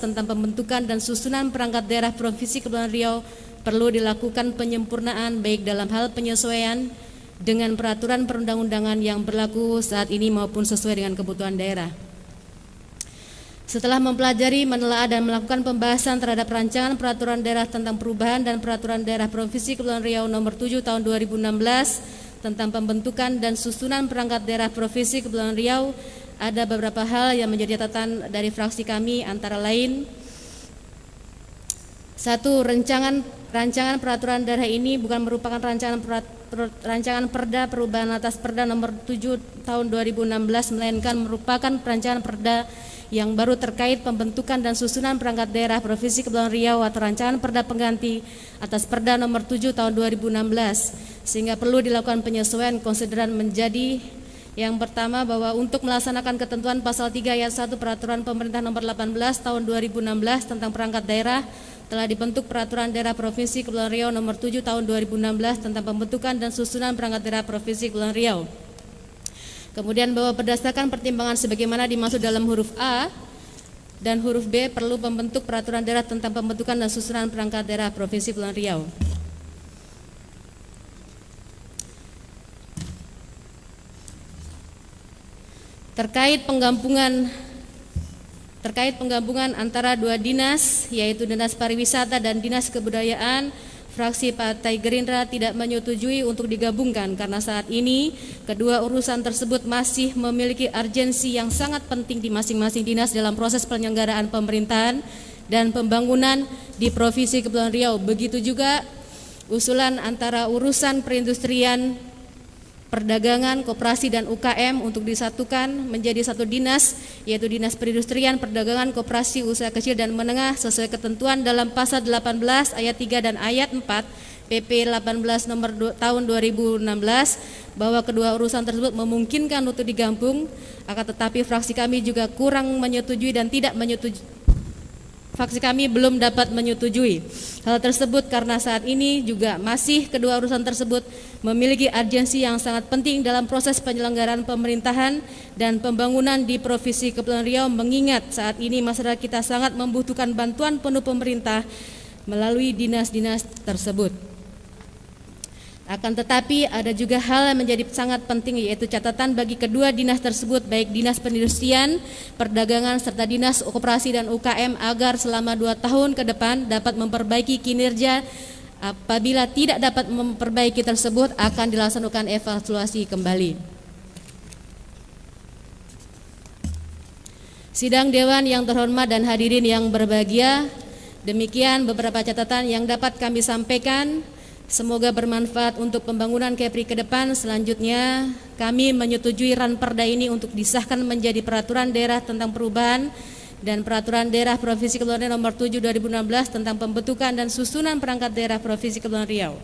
tentang pembentukan dan susunan perangkat daerah Provinsi Kepulauan Riau perlu dilakukan penyempurnaan baik dalam hal penyesuaian dengan peraturan perundang-undangan yang berlaku saat ini maupun sesuai dengan kebutuhan daerah. Setelah mempelajari, menelaah, dan melakukan pembahasan terhadap rancangan peraturan daerah tentang perubahan dan peraturan daerah Provinsi Kepulauan Riau nomor 7 tahun 2016 tentang pembentukan dan susunan perangkat daerah Provinsi Kepulauan Riau, ada beberapa hal yang menjadi catatan dari fraksi kami, antara lain: 1. Rancangan peraturan daerah ini bukan merupakan rancangan perda perubahan atas Perda nomor 7 tahun 2016, melainkan merupakan rancangan perda yang baru terkait pembentukan dan susunan perangkat daerah Provinsi Kepulauan Riau atau rancangan perda pengganti atas Perda nomor 7 tahun 2016, sehingga perlu dilakukan penyesuaian konsideran menjadi: yang pertama, bahwa untuk melaksanakan ketentuan pasal 3 ayat 1 Peraturan Pemerintah nomor 18 tahun 2016 tentang perangkat daerah, telah dibentuk Peraturan Daerah Provinsi Kepulauan Riau nomor 7 tahun 2016 tentang pembentukan dan susunan perangkat daerah Provinsi Kepulauan Riau. Kemudian, bahwa berdasarkan pertimbangan sebagaimana dimaksud dalam huruf A dan huruf B, perlu membentuk peraturan daerah tentang pembentukan dan susunan perangkat daerah Provinsi Kepulauan Riau. Terkait penggabungan antara dua dinas, yaitu Dinas Pariwisata dan Dinas Kebudayaan, fraksi Partai Gerindra tidak menyetujui untuk digabungkan karena saat ini kedua urusan tersebut masih memiliki urgensi yang sangat penting di masing-masing dinas dalam proses penyelenggaraan pemerintahan dan pembangunan di Provinsi Kepulauan Riau. Begitu juga usulan antara urusan perindustrian, perdagangan, koperasi, dan UKM untuk disatukan menjadi satu dinas, yaitu Dinas Perindustrian, Perdagangan, Koperasi, Usaha Kecil dan Menengah sesuai ketentuan dalam pasal 18 ayat 3 dan ayat 4 PP 18 nomor tahun 2016, bahwa kedua urusan tersebut memungkinkan untuk digabung, akan tetapi fraksi kami juga kurang menyetujui dan tidak menyetujui. Fraksi kami belum dapat menyetujui hal tersebut karena saat ini juga masih kedua urusan tersebut memiliki urgensi yang sangat penting dalam proses penyelenggaraan pemerintahan dan pembangunan di Provinsi Kepulauan Riau, mengingat saat ini masyarakat kita sangat membutuhkan bantuan penuh pemerintah melalui dinas-dinas tersebut. Akan tetapi ada juga hal yang menjadi sangat penting, yaitu catatan bagi kedua dinas tersebut, baik Dinas Perindustrian, Perdagangan, serta Dinas Koperasi dan UKM, agar selama 2 tahun ke depan dapat memperbaiki kinerja. Apabila tidak dapat memperbaiki tersebut, akan dilaksanakan evaluasi kembali. Sidang Dewan yang terhormat dan hadirin yang berbahagia, demikian beberapa catatan yang dapat kami sampaikan. Semoga bermanfaat untuk pembangunan Kepri ke depan. Selanjutnya, kami menyetujui Ranperda ini untuk disahkan menjadi peraturan daerah tentang perubahan dan peraturan daerah Provinsi Kepulauan Riau nomor 7 2016 tentang pembentukan dan susunan perangkat daerah Provinsi Kepulauan Riau.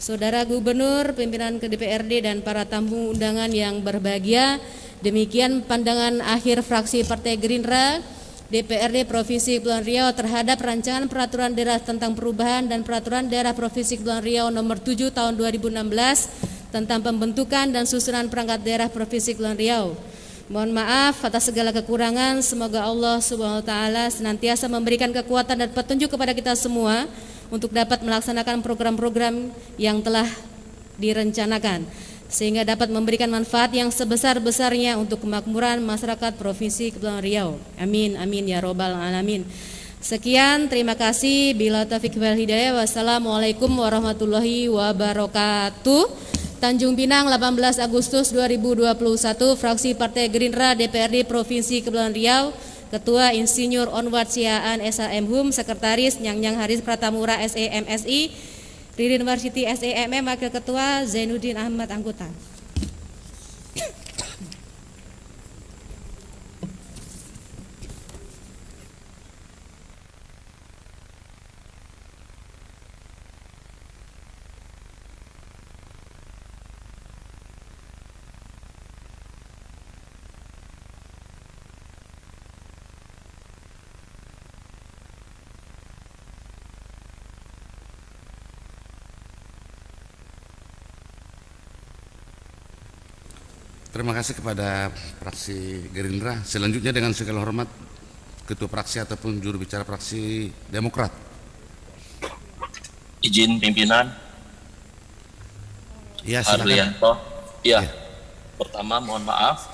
Saudara Gubernur, pimpinan ke DPRD, dan para tamu undangan yang berbahagia, demikian pandangan akhir fraksi Partai Gerindra DPRD Provinsi Kepulauan Riau terhadap rancangan peraturan daerah tentang perubahan dan peraturan daerah Provinsi Kepulauan Riau nomor 7 tahun 2016 tentang pembentukan dan susunan perangkat daerah Provinsi Kepulauan Riau. Mohon maaf atas segala kekurangan. Semoga Allah Subhanahu wa taala senantiasa memberikan kekuatan dan petunjuk kepada kita semua untuk dapat melaksanakan program-program yang telah direncanakan, sehingga dapat memberikan manfaat yang sebesar-besarnya untuk kemakmuran masyarakat Provinsi Kepulauan Riau. Amin, amin ya robbal alamin. Sekian, terima kasih. Bila taufiq wal hidayah. Wassalamualaikum warahmatullahi wabarakatuh. Tanjung Pinang, 18 Agustus 2021, Fraksi Partai Gerindra DPRD Provinsi Kepulauan Riau, Ketua Insinyur Onward Siaan SHM Hum, Sekretaris Nyang Haris Pratamura SEMSI, Ririn Warsiti SEMM, Wakil Ketua Zainuddin Ahmad, anggota. Terima kasih kepada fraksi Gerindra. Selanjutnya dengan segala hormat Ketua Fraksi ataupun juru bicara fraksi Demokrat. Izin pimpinan. Ya, silakan. Harlianto. Ya. Pertama mohon maaf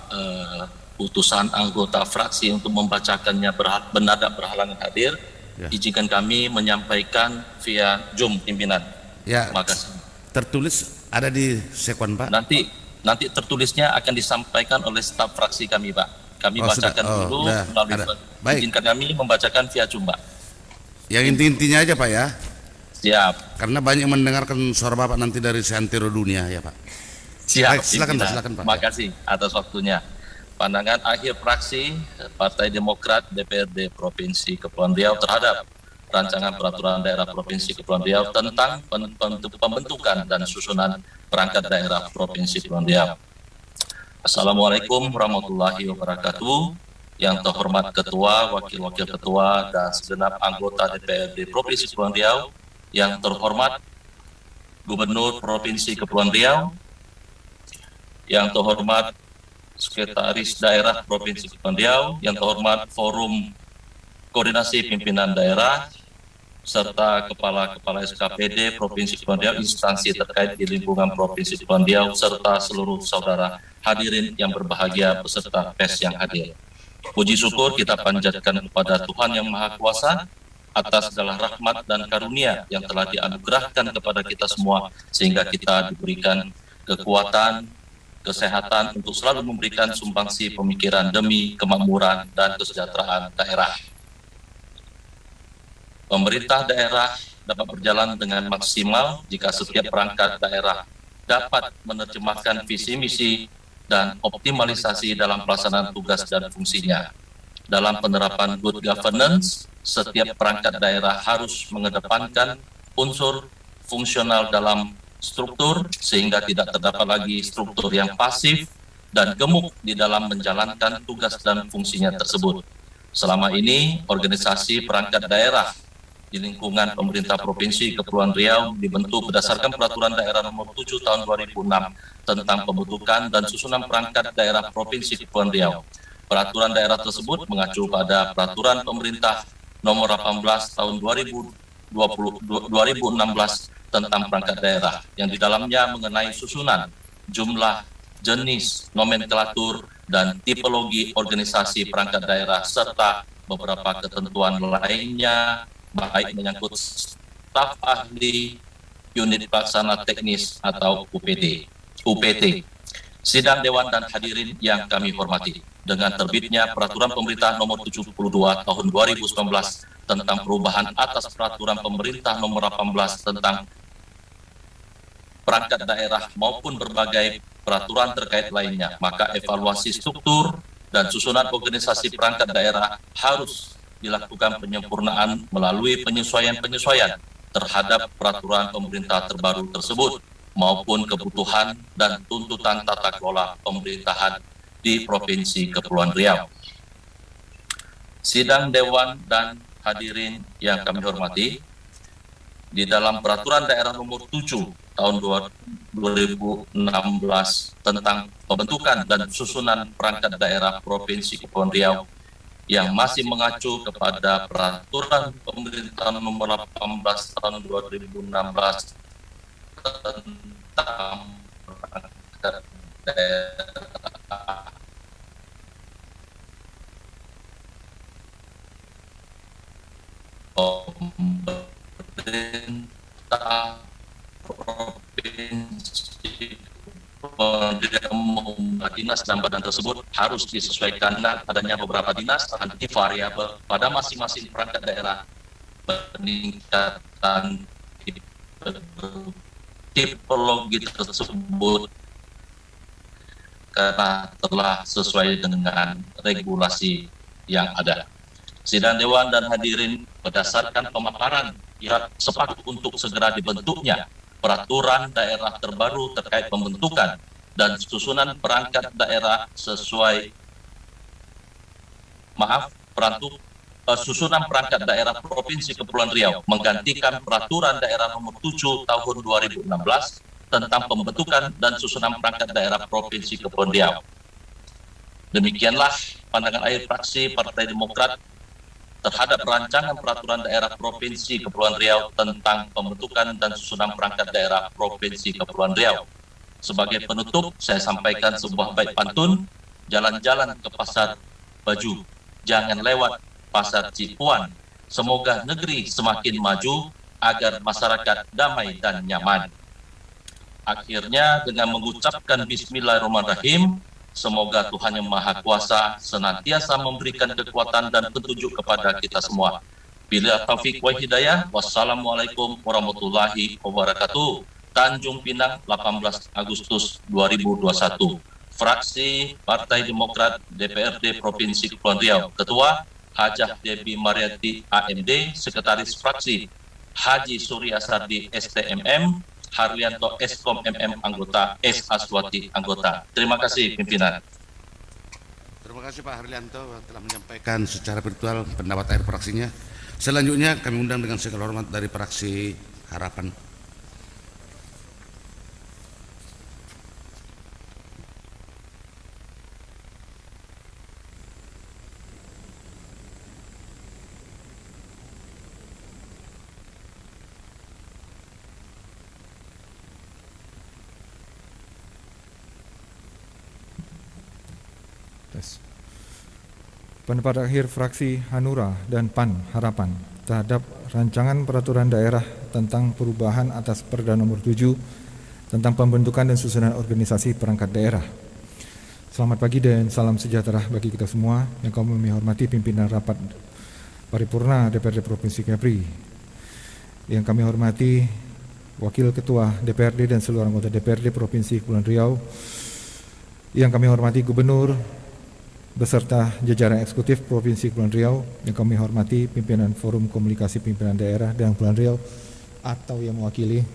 putusan anggota fraksi untuk membacakannya benar berhalangan hadir. Ya. Izinkan kami menyampaikan via Zoom pimpinan. Ya. Terima kasih. Tertulis ada di sekwan Pak. Nanti tertulisnya akan disampaikan oleh staf fraksi kami, Pak. Kami bacakan dulu melalui. Izinkan kami membacakan via Zoom, Pak. Yang inti-intinya aja, Pak ya. Siap. Karena banyak mendengarkan suara Bapak nanti dari seantero dunia ya, Pak. Siap. Baik, silakan Pak, silakan Pak. Terima kasih atas waktunya. Pandangan akhir fraksi Partai Demokrat DPRD Provinsi Kepulauan Riau terhadap rancangan peraturan daerah Provinsi Kepulauan Riau tentang pembentukan dan susunan perangkat daerah Provinsi Kepulauan Riau. Assalamualaikum warahmatullahi wabarakatuh. Yang terhormat Ketua, Wakil-Wakil Ketua, dan segenap anggota DPRD Provinsi Kepulauan Riau. Yang terhormat Gubernur Provinsi Kepulauan Riau. Yang terhormat Sekretaris Daerah Provinsi Kepulauan Riau. Yang terhormat Forum Koordinasi Pimpinan Daerah, serta Kepala-Kepala SKPD Provinsi Kepulauan Riau, instansi terkait di lingkungan Provinsi Kepulauan Riau, serta seluruh saudara hadirin yang berbahagia beserta pers yang hadir. Puji syukur kita panjatkan kepada Tuhan Yang Maha Kuasa atas segala rahmat dan karunia yang telah dianugerahkan kepada kita semua, sehingga kita diberikan kekuatan, kesehatan untuk selalu memberikan sumbangsi pemikiran demi kemakmuran dan kesejahteraan daerah. Pemerintah daerah dapat berjalan dengan maksimal jika setiap perangkat daerah dapat menerjemahkan visi misi dan optimalisasi dalam pelaksanaan tugas dan fungsinya. Dalam penerapan good governance, setiap perangkat daerah harus mengedepankan unsur fungsional dalam struktur sehingga tidak terdapat lagi struktur yang pasif dan gemuk di dalam menjalankan tugas dan fungsinya tersebut. Selama ini, organisasi perangkat daerah di lingkungan pemerintah Provinsi Kepulauan Riau dibentuk berdasarkan Peraturan Daerah Nomor 7 Tahun 2006 tentang pembentukan dan susunan perangkat daerah Provinsi Kepulauan Riau. Peraturan daerah tersebut mengacu pada Peraturan Pemerintah Nomor 18 Tahun 2016 tentang perangkat daerah, yang di dalamnya mengenai susunan, jumlah, jenis, nomenklatur, dan tipologi organisasi perangkat daerah, serta beberapa ketentuan lainnya, baik menyangkut staf ahli, unit pelaksana teknis atau UPT. Sidang Dewan dan hadirin yang kami hormati, dengan terbitnya Peraturan Pemerintah Nomor 72 Tahun 2019 tentang perubahan atas Peraturan Pemerintah Nomor 18 tentang perangkat daerah maupun berbagai peraturan terkait lainnya, maka evaluasi struktur dan susunan organisasi perangkat daerah harus dilakukan penyempurnaan melalui penyesuaian-penyesuaian terhadap peraturan pemerintah terbaru tersebut maupun kebutuhan dan tuntutan tata kelola pemerintahan di Provinsi Kepulauan Riau. Sidang Dewan dan hadirin yang kami hormati, di dalam Peraturan Daerah Nomor 7 Tahun 2016 tentang pembentukan dan susunan perangkat daerah Provinsi Kepulauan Riau yang masih mengacu kepada Peraturan Pemerintahan Nomor 18 Tahun 2016 tentang perangkat daerah pemerintah provinsi dinas dan badan tersebut harus disesuaikan dengan adanya beberapa dinas anti variabel pada masing-masing perangkat daerah, peningkatan tipologi tersebut karena telah sesuai dengan regulasi yang ada. Sidang Dewan dan hadirin, berdasarkan pemaparan yang sepakat untuk segera dibentuknya peraturan daerah terbaru terkait pembentukan dan susunan perangkat daerah susunan perangkat daerah Provinsi Kepulauan Riau menggantikan Peraturan Daerah Nomor 7 Tahun 2016 tentang pembentukan dan susunan perangkat daerah Provinsi Kepulauan Riau. Demikianlah pandangan akhir fraksi Partai Demokrat terhadap rancangan peraturan daerah Provinsi Kepulauan Riau tentang pembentukan dan susunan perangkat daerah Provinsi Kepulauan Riau. Sebagai penutup, saya sampaikan sebuah bait pantun, jalan-jalan ke pasar baju, jangan lewat pasar Cipuan. Semoga negeri semakin maju agar masyarakat damai dan nyaman. Akhirnya dengan mengucapkan Bismillahirrahmanirrahim, semoga Tuhan Yang Maha Kuasa senantiasa memberikan kekuatan dan petunjuk kepada kita semua. Bila taufik wa hidayah, wassalamualaikum warahmatullahi wabarakatuh. Tanjung Pinang, 18 Agustus 2021. Fraksi Partai Demokrat DPRD Provinsi Kepulauan Riau. Ketua Hajah Debi Mariati AMD, Sekretaris Fraksi Haji Surya Sardi STMM, Harlianto Eskom MM anggota, S. Aswati anggota. Terima kasih pimpinan. Terima kasih Pak Harlianto telah menyampaikan secara virtual pendapat akhir fraksinya. Selanjutnya kami undang dengan segala hormat dari fraksi Harapan. Pendapat akhir fraksi Hanura dan PAN Harapan terhadap rancangan peraturan daerah tentang perubahan atas Perda Nomor 7 tentang pembentukan dan susunan organisasi perangkat daerah. Selamat pagi dan salam sejahtera bagi kita semua yang kami hormati pimpinan rapat paripurna DPRD Provinsi Kepri, yang kami hormati Wakil Ketua DPRD dan seluruh anggota DPRD Provinsi Kepulauan Riau, yang kami hormati Gubernur beserta jajaran eksekutif Provinsi Kepulauan Riau, yang kami hormati pimpinan Forum Komunikasi Pimpinan Daerah dan Kepulauan Riau atau yang mewakili,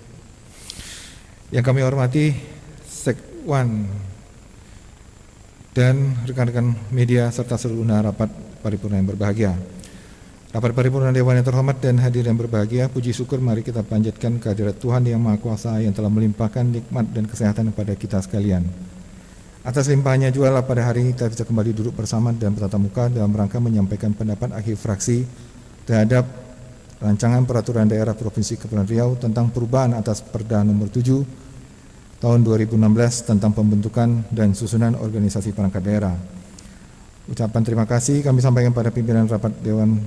yang kami hormati Sekwan dan rekan-rekan media serta seluruh rapat paripurna yang berbahagia. Rapat paripurna Dewan yang terhormat dan hadir yang berbahagia, puji syukur mari kita panjatkan kehadirat Tuhan Yang Maha Kuasa yang telah melimpahkan nikmat dan kesehatan kepada kita sekalian. Atas limpahannya juga lah pada hari ini kita bisa kembali duduk bersama dan bertatap muka dalam rangka menyampaikan pendapat akhir fraksi terhadap rancangan peraturan daerah Provinsi Kepulauan Riau tentang perubahan atas Perda Nomor 7 Tahun 2016 tentang pembentukan dan susunan organisasi perangkat daerah. Ucapan terima kasih kami sampaikan pada pimpinan rapat Dewan,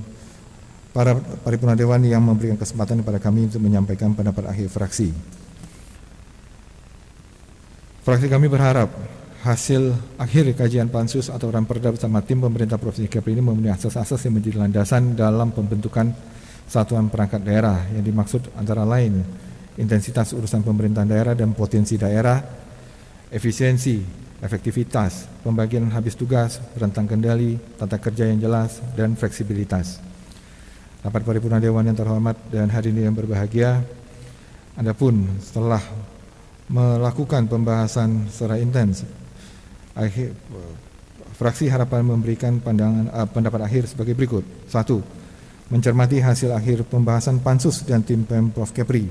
para paripurna Dewan yang memberikan kesempatan kepada kami untuk menyampaikan pendapat akhir fraksi. Fraksi kami berharap hasil akhir kajian pansus atau Ranperda bersama tim pemerintah Provinsi Kepri ini memenuhi asas-asas yang menjadi landasan dalam pembentukan satuan perangkat daerah yang dimaksud antara lain intensitas urusan pemerintahan daerah dan potensi daerah, efisiensi, efektivitas, pembagian habis tugas, rentang kendali, tata kerja yang jelas, dan fleksibilitas. Rapat paripurna Dewan yang terhormat dan hari ini yang berbahagia, Adapun setelah melakukan pembahasan secara intens Fraksi Harapan memberikan pendapat akhir sebagai berikut. 1. Mencermati hasil akhir pembahasan Pansus dan tim Pemprov Kepri.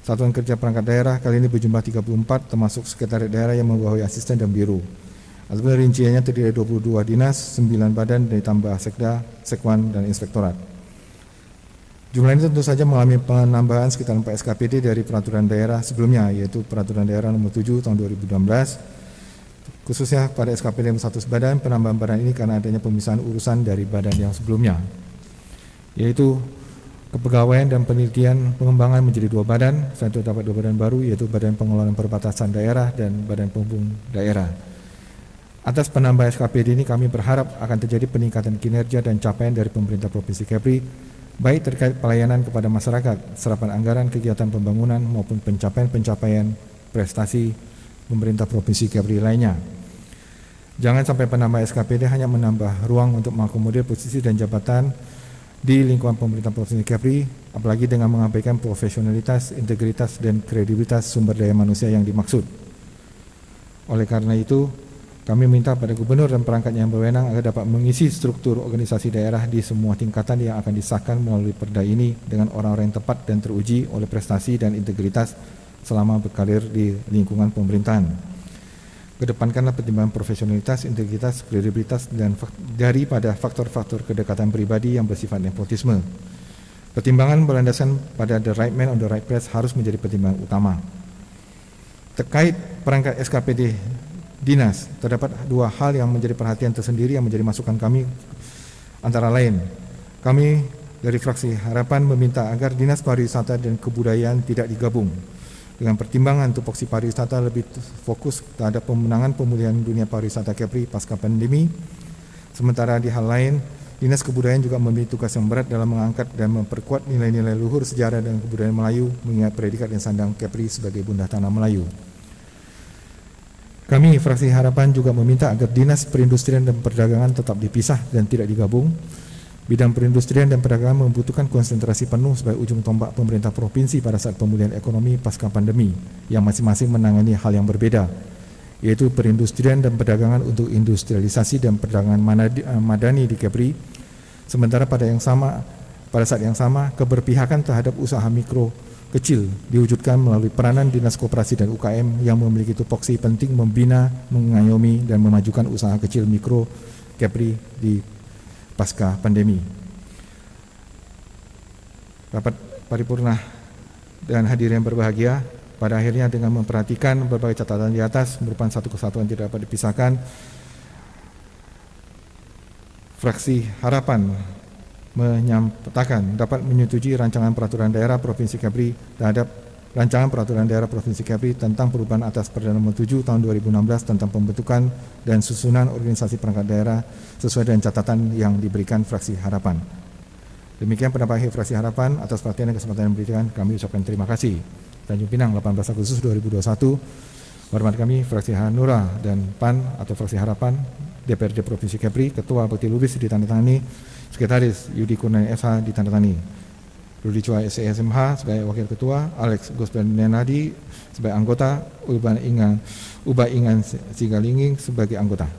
Satuan Kerja Perangkat Daerah kali ini berjumlah 34, termasuk Sekretariat Daerah yang membawahi asisten dan biro. Adapun rinciannya terdiri dari 22 dinas, 9 badan, ditambah Sekda, Sekwan, dan Inspektorat. Jumlah ini tentu saja mengalami penambahan sekitar 4 SKPD dari peraturan daerah sebelumnya, yaitu Peraturan Daerah Nomor 7 Tahun 2016. Khususnya pada SKPD status badan, penambahan badan ini karena adanya pemisahan urusan dari badan yang sebelumnya, yaitu Kepegawaian dan Penelitian Pengembangan menjadi 2 badan, selain itu dapat 2 badan baru, yaitu Badan Pengelolaan Perbatasan Daerah dan Badan Penghubung Daerah. Atas penambahan SKPD ini kami berharap akan terjadi peningkatan kinerja dan capaian dari pemerintah Provinsi Kepri, baik terkait pelayanan kepada masyarakat, serapan anggaran kegiatan pembangunan maupun pencapaian prestasi pemerintah Provinsi Kepri lainnya. Jangan sampai penambah SKPD hanya menambah ruang untuk mengakomodir posisi dan jabatan di lingkungan pemerintah Provinsi Kepri, apalagi dengan mengabaikan profesionalitas, integritas, dan kredibilitas sumber daya manusia yang dimaksud. Oleh karena itu, kami minta pada gubernur dan perangkatnya yang berwenang agar dapat mengisi struktur organisasi daerah di semua tingkatan yang akan disahkan melalui perda ini dengan orang-orang yang tepat dan teruji oleh prestasi dan integritas selama berkarir di lingkungan pemerintahan. Kedepankanlah pertimbangan profesionalitas, integritas, kredibilitas, dan daripada faktor-faktor kedekatan pribadi yang bersifat nepotisme. Pertimbangan berlandaskan pada the right man on the right place harus menjadi pertimbangan utama. Terkait perangkat SKPD dinas, terdapat 2 hal yang menjadi perhatian tersendiri yang menjadi masukan kami, antara lain. Kami dari fraksi Harapan meminta agar Dinas Pariwisata dan Kebudayaan tidak digabung, dengan pertimbangan tupoksi pariwisata lebih fokus terhadap pemenangan pemulihan dunia pariwisata Kepri pasca pandemi. Sementara di hal lain, Dinas Kebudayaan juga memiliki tugas yang berat dalam mengangkat dan memperkuat nilai-nilai luhur sejarah dan kebudayaan Melayu, mengingat predikat yang sandang Kepri sebagai bunda tanah Melayu. Kami fraksi Harapan juga meminta agar Dinas Perindustrian dan Perdagangan tetap dipisah dan tidak digabung. Bidang perindustrian dan perdagangan membutuhkan konsentrasi penuh sebagai ujung tombak pemerintah provinsi pada saat pemulihan ekonomi pasca pandemi, yang masing-masing menangani hal yang berbeda, yaitu perindustrian dan perdagangan untuk industrialisasi dan perdagangan madani di Kepri. Sementara pada saat yang sama, keberpihakan terhadap usaha mikro kecil diwujudkan melalui peranan Dinas Koperasi dan UKM yang memiliki tupoksi penting membina, mengayomi, dan memajukan usaha kecil mikro Kepri di pasca pandemi. Rapat paripurna dan hadirin yang berbahagia, pada akhirnya dengan memperhatikan berbagai catatan di atas merupakan satu kesatuan tidak dapat dipisahkan, fraksi Harapan menyatakan dapat menyetujui rancangan peraturan daerah Provinsi Kepri terhadap rancangan peraturan daerah Provinsi Kepri tentang perubahan atas Perda Nomor 7 Tahun 2016 tentang pembentukan dan susunan organisasi perangkat daerah sesuai dengan catatan yang diberikan fraksi Harapan. Demikian pendapat akhir fraksi Harapan. Atas perhatian dan kesempatan yang diberikan, kami ucapkan terima kasih. Tanjung Pinang, 18 Agustus 2021. Hormat kami fraksi Hanura dan PAN atau fraksi Harapan DPRD Provinsi Kepri, Ketua Bakti Lubis ditandatangani, Sekretaris Yudi Kurniawan SH ditandatangani, Rudi Chua SMH sebagai Wakil Ketua, Alex Gospenenadi sebagai anggota, Uba Ingan Sigalinging sebagai anggota.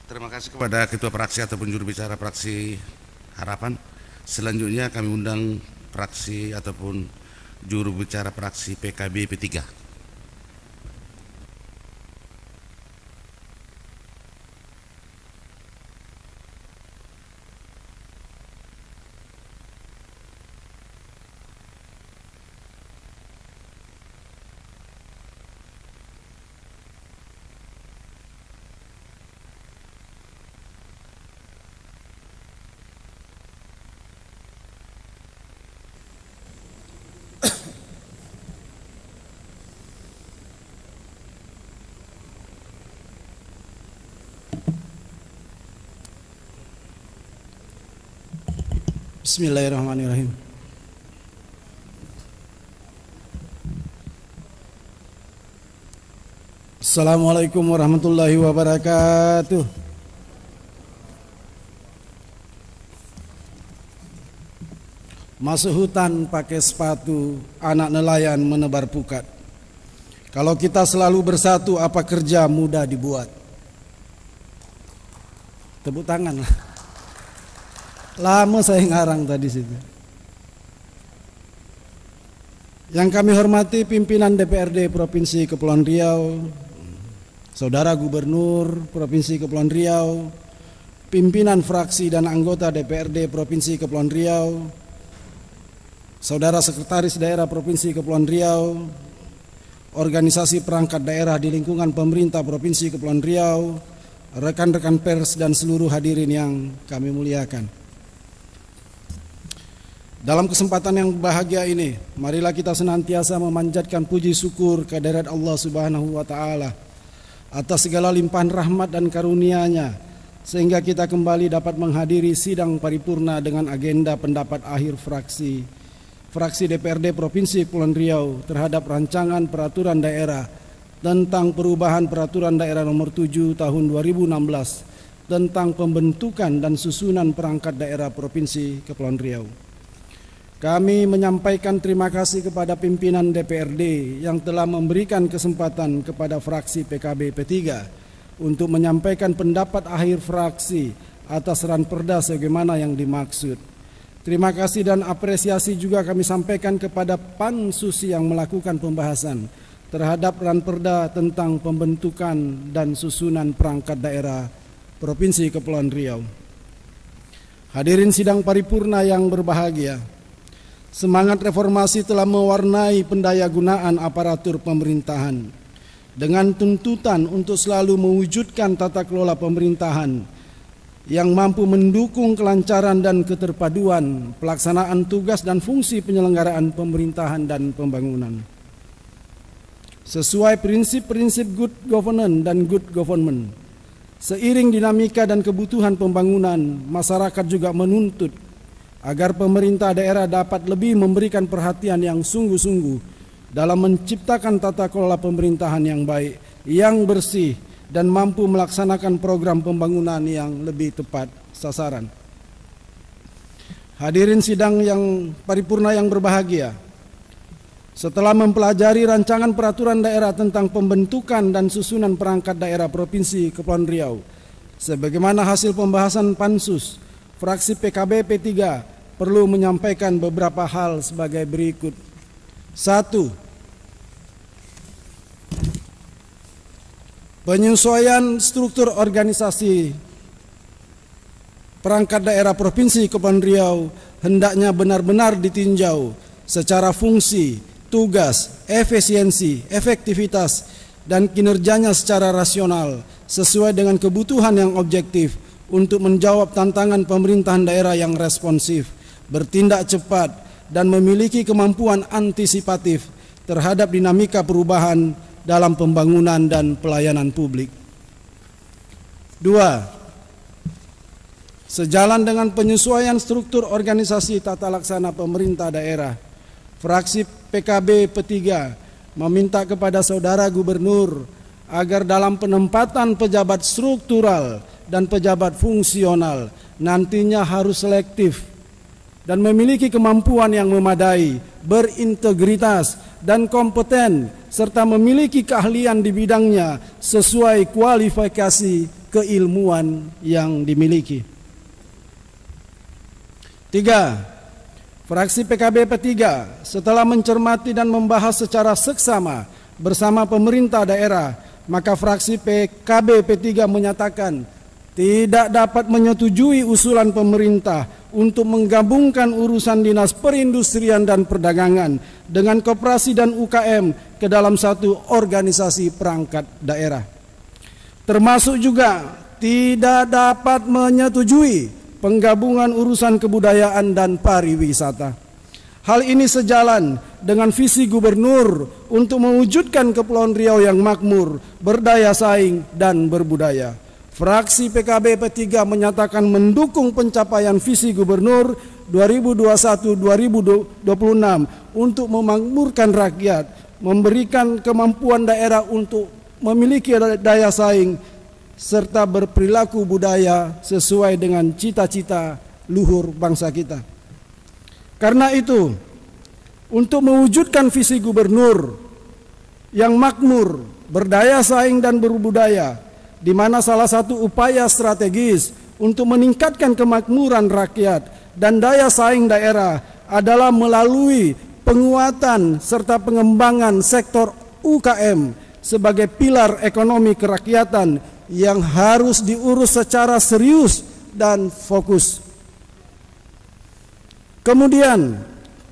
Terima kasih kepada Ketua Fraksi ataupun juru bicara Fraksi Harapan. Selanjutnya kami undang fraksi ataupun juru bicara Fraksi PKB P3. Bismillahirrahmanirrahim. Assalamualaikum warahmatullahi wabarakatuh. Masuk hutan pakai sepatu, anak nelayan menebar pukat. Kalau kita selalu bersatu, apa kerja mudah dibuat. Tepuk tangan lah. Lama saya ngarang tadi situ. Yang kami hormati pimpinan DPRD Provinsi Kepulauan Riau, Saudara Gubernur Provinsi Kepulauan Riau, pimpinan fraksi dan anggota DPRD Provinsi Kepulauan Riau, Saudara Sekretaris Daerah Provinsi Kepulauan Riau, organisasi perangkat daerah di lingkungan pemerintah Provinsi Kepulauan Riau, rekan-rekan pers dan seluruh hadirin yang kami muliakan. Dalam kesempatan yang bahagia ini, marilah kita senantiasa memanjatkan puji syukur kehadirat Allah Subhanahu wa Ta'ala atas segala limpahan rahmat dan karunia-Nya, sehingga kita kembali dapat menghadiri sidang paripurna dengan agenda pendapat akhir fraksi DPRD Provinsi Kepulauan Riau terhadap rancangan peraturan daerah tentang perubahan peraturan daerah nomor 7 tahun 2016 tentang pembentukan dan susunan perangkat daerah Provinsi Kepulauan Riau. Kami menyampaikan terima kasih kepada pimpinan DPRD yang telah memberikan kesempatan kepada fraksi PKB P3 untuk menyampaikan pendapat akhir fraksi atas ranperda sebagaimana yang dimaksud. Terima kasih dan apresiasi juga kami sampaikan kepada Pansus yang melakukan pembahasan terhadap ranperda tentang pembentukan dan susunan perangkat daerah Provinsi Kepulauan Riau. Hadirin sidang paripurna yang berbahagia, semangat reformasi telah mewarnai pendayagunaan aparatur pemerintahan dengan tuntutan untuk selalu mewujudkan tata kelola pemerintahan yang mampu mendukung kelancaran dan keterpaduan pelaksanaan tugas dan fungsi penyelenggaraan pemerintahan dan pembangunan. Sesuai prinsip-prinsip good governance dan good government, seiring dinamika dan kebutuhan pembangunan, masyarakat juga menuntut agar pemerintah daerah dapat lebih memberikan perhatian yang sungguh-sungguh dalam menciptakan tata kelola pemerintahan yang baik, yang bersih, dan mampu melaksanakan program pembangunan yang lebih tepat sasaran. Hadirin sidang yang paripurna yang berbahagia, setelah mempelajari rancangan peraturan daerah tentang pembentukan dan susunan perangkat daerah Provinsi Kepulauan Riau, sebagaimana hasil pembahasan Pansus, fraksi PKB P3 perlu menyampaikan beberapa hal sebagai berikut. 1. Penyesuaian struktur organisasi perangkat daerah Provinsi Kepulauan Riau hendaknya benar-benar ditinjau secara fungsi, tugas, efisiensi, efektivitas, dan kinerjanya secara rasional sesuai dengan kebutuhan yang objektif untuk menjawab tantangan pemerintahan daerah yang responsif, bertindak cepat, dan memiliki kemampuan antisipatif terhadap dinamika perubahan dalam pembangunan dan pelayanan publik. 2. Sejalan dengan penyesuaian struktur organisasi tata laksana pemerintah daerah, fraksi PKB P3 meminta kepada Saudara Gubernur agar dalam penempatan pejabat struktural dan pejabat fungsional nantinya harus selektif dan memiliki kemampuan yang memadai, berintegritas dan kompeten, serta memiliki keahlian di bidangnya sesuai kualifikasi keilmuan yang dimiliki. 3. Fraksi PKB P3 setelah mencermati dan membahas secara seksama bersama pemerintah daerah, maka fraksi PKB P3 menyatakan tidak dapat menyetujui usulan pemerintah untuk menggabungkan urusan dinas perindustrian dan perdagangan dengan koperasi dan UKM ke dalam satu organisasi perangkat daerah. Termasuk juga tidak dapat menyetujui penggabungan urusan kebudayaan dan pariwisata. Hal ini sejalan dengan visi gubernur untuk mewujudkan Kepulauan Riau yang makmur, berdaya saing, dan berbudaya. Fraksi PKB P3 menyatakan mendukung pencapaian visi gubernur 2021-2026 untuk memakmurkan rakyat, memberikan kemampuan daerah untuk memiliki daya saing serta berperilaku budaya sesuai dengan cita-cita luhur bangsa kita. Karena itu, untuk mewujudkan visi gubernur yang makmur, berdaya saing dan berbudaya, di mana salah satu upaya strategis untuk meningkatkan kemakmuran rakyat dan daya saing daerah adalah melalui penguatan serta pengembangan sektor UKM sebagai pilar ekonomi kerakyatan yang harus diurus secara serius dan fokus. Kemudian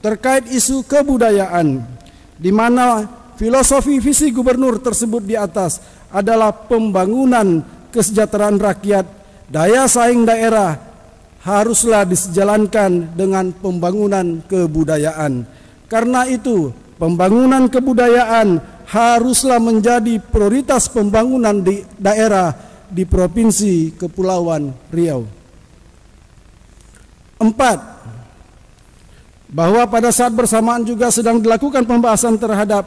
terkait isu kebudayaan, di mana filosofi visi gubernur tersebut di atas adalah pembangunan kesejahteraan rakyat, daya saing daerah haruslah disejalankan dengan pembangunan kebudayaan. Karena itu, pembangunan kebudayaan haruslah menjadi prioritas pembangunan di daerah di Provinsi Kepulauan Riau. 4. Bahwa pada saat bersamaan juga sedang dilakukan pembahasan terhadap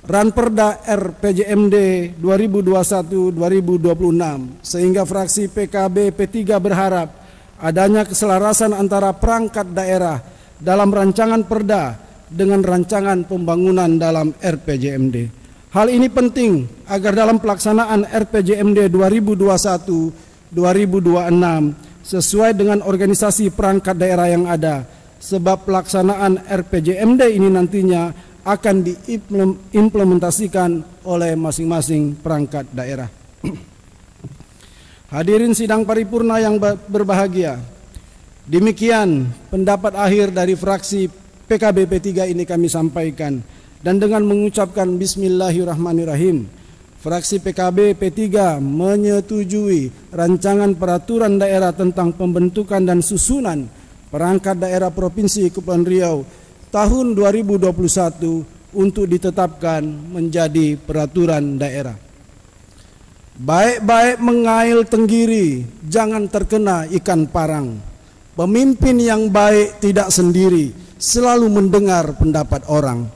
Ranperda RPJMD 2021-2026, sehingga fraksi PKB P3 berharap adanya keselarasan antara perangkat daerah dalam rancangan perda dengan rancangan pembangunan dalam RPJMD. Hal ini penting agar dalam pelaksanaan RPJMD 2021-2026 sesuai dengan organisasi perangkat daerah yang ada, sebab pelaksanaan RPJMD ini nantinya akan diimplementasikan oleh masing-masing perangkat daerah. Hadirin sidang paripurna yang berbahagia, demikian pendapat akhir dari fraksi PKB P3 ini kami sampaikan, dan dengan mengucapkan Bismillahirrahmanirrahim, fraksi PKB P3 menyetujui rancangan peraturan daerah tentang pembentukan dan susunan perangkat daerah Provinsi Kepulauan Riau tahun 2021 untuk ditetapkan menjadi peraturan daerah. Baik-baik mengail tenggiri, jangan terkena ikan parang. Pemimpin yang baik tidak sendiri, selalu mendengar pendapat orang.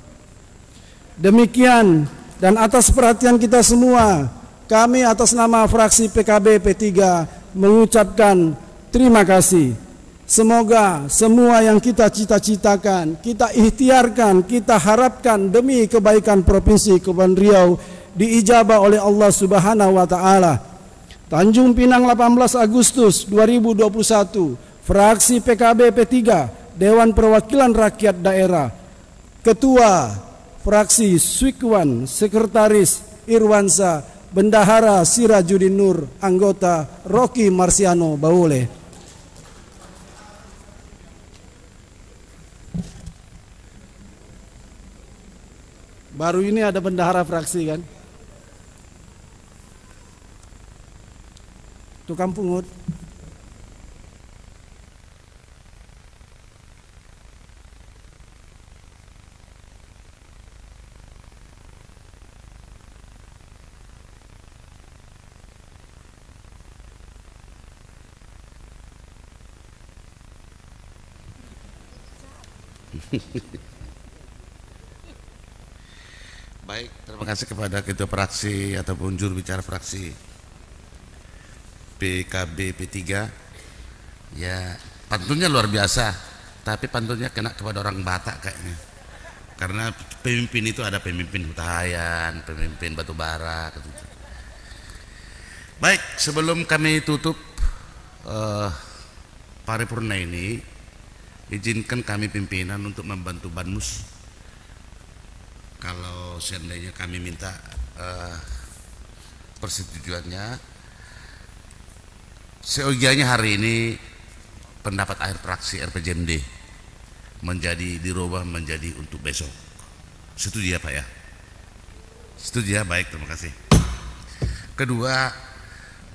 Demikian, dan atas perhatian kita semua, kami atas nama fraksi PKB P3 mengucapkan terima kasih. Semoga semua yang kita cita-citakan, kita ikhtiarkan, kita harapkan demi kebaikan Provinsi Kepulauan Riau diijabah oleh Allah Subhanahu wa taala. Tanjung Pinang 18 Agustus 2021, fraksi PKB P3, Dewan Perwakilan Rakyat Daerah, Ketua Fraksi Swikwan, Sekretaris Irwansa, Bendahara Sirajudin Nur, Anggota Rocky Marsiano Baule. Baru ini ada bendahara fraksi kan? Tukang pungut. Baik, terima kasih kepada ketua fraksi ataupun juru bicara fraksi PKB P3. Ya, pantunnya luar biasa, tapi pantunnya kena kepada orang Batak kayaknya. Karena pemimpin itu ada pemimpin Hutahayan, pemimpin Batubara. Gitu. Baik, sebelum kami tutup paripurna ini, izinkan kami pimpinan untuk membantu Banmus. Kalau seandainya kami minta persetujuannya, seyogianya hari ini pendapat akhir fraksi RPJMD menjadi dirubah menjadi untuk besok. Setuju ya Pak ya? Setuju ya, baik, terima kasih. Kedua,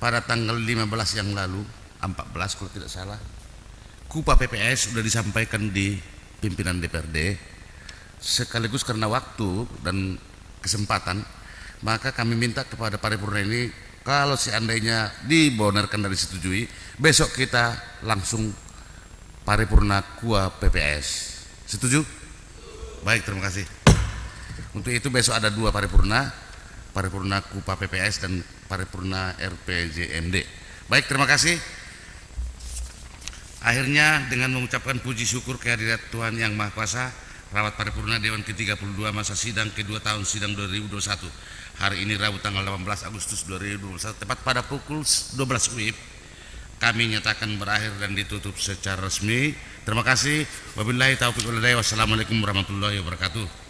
pada tanggal 15 yang lalu, 14 kalau tidak salah, KUPA PPS sudah disampaikan di pimpinan DPRD. Sekaligus karena waktu dan kesempatan, maka kami minta kepada paripurna ini, kalau seandainya dibenarkan dan disetujui, besok kita langsung paripurna KUA PPS. Setuju? Baik, terima kasih. Untuk itu besok ada 2 paripurna paripurna KUPA PPS dan paripurna RPJMD. Baik, terima kasih. Akhirnya dengan mengucapkan puji syukur kehadirat Tuhan Yang Maha Kuasa, rapat paripurna Dewan ke-32 masa sidang kedua tahun sidang 2021. Hari ini Rabu tanggal 18 Agustus 2021 tepat pada pukul 12 WIB kami nyatakan berakhir dan ditutup secara resmi. Terima kasih. Wabillahi taufiq wal hidayah. Wassalamualaikum warahmatullahi wabarakatuh.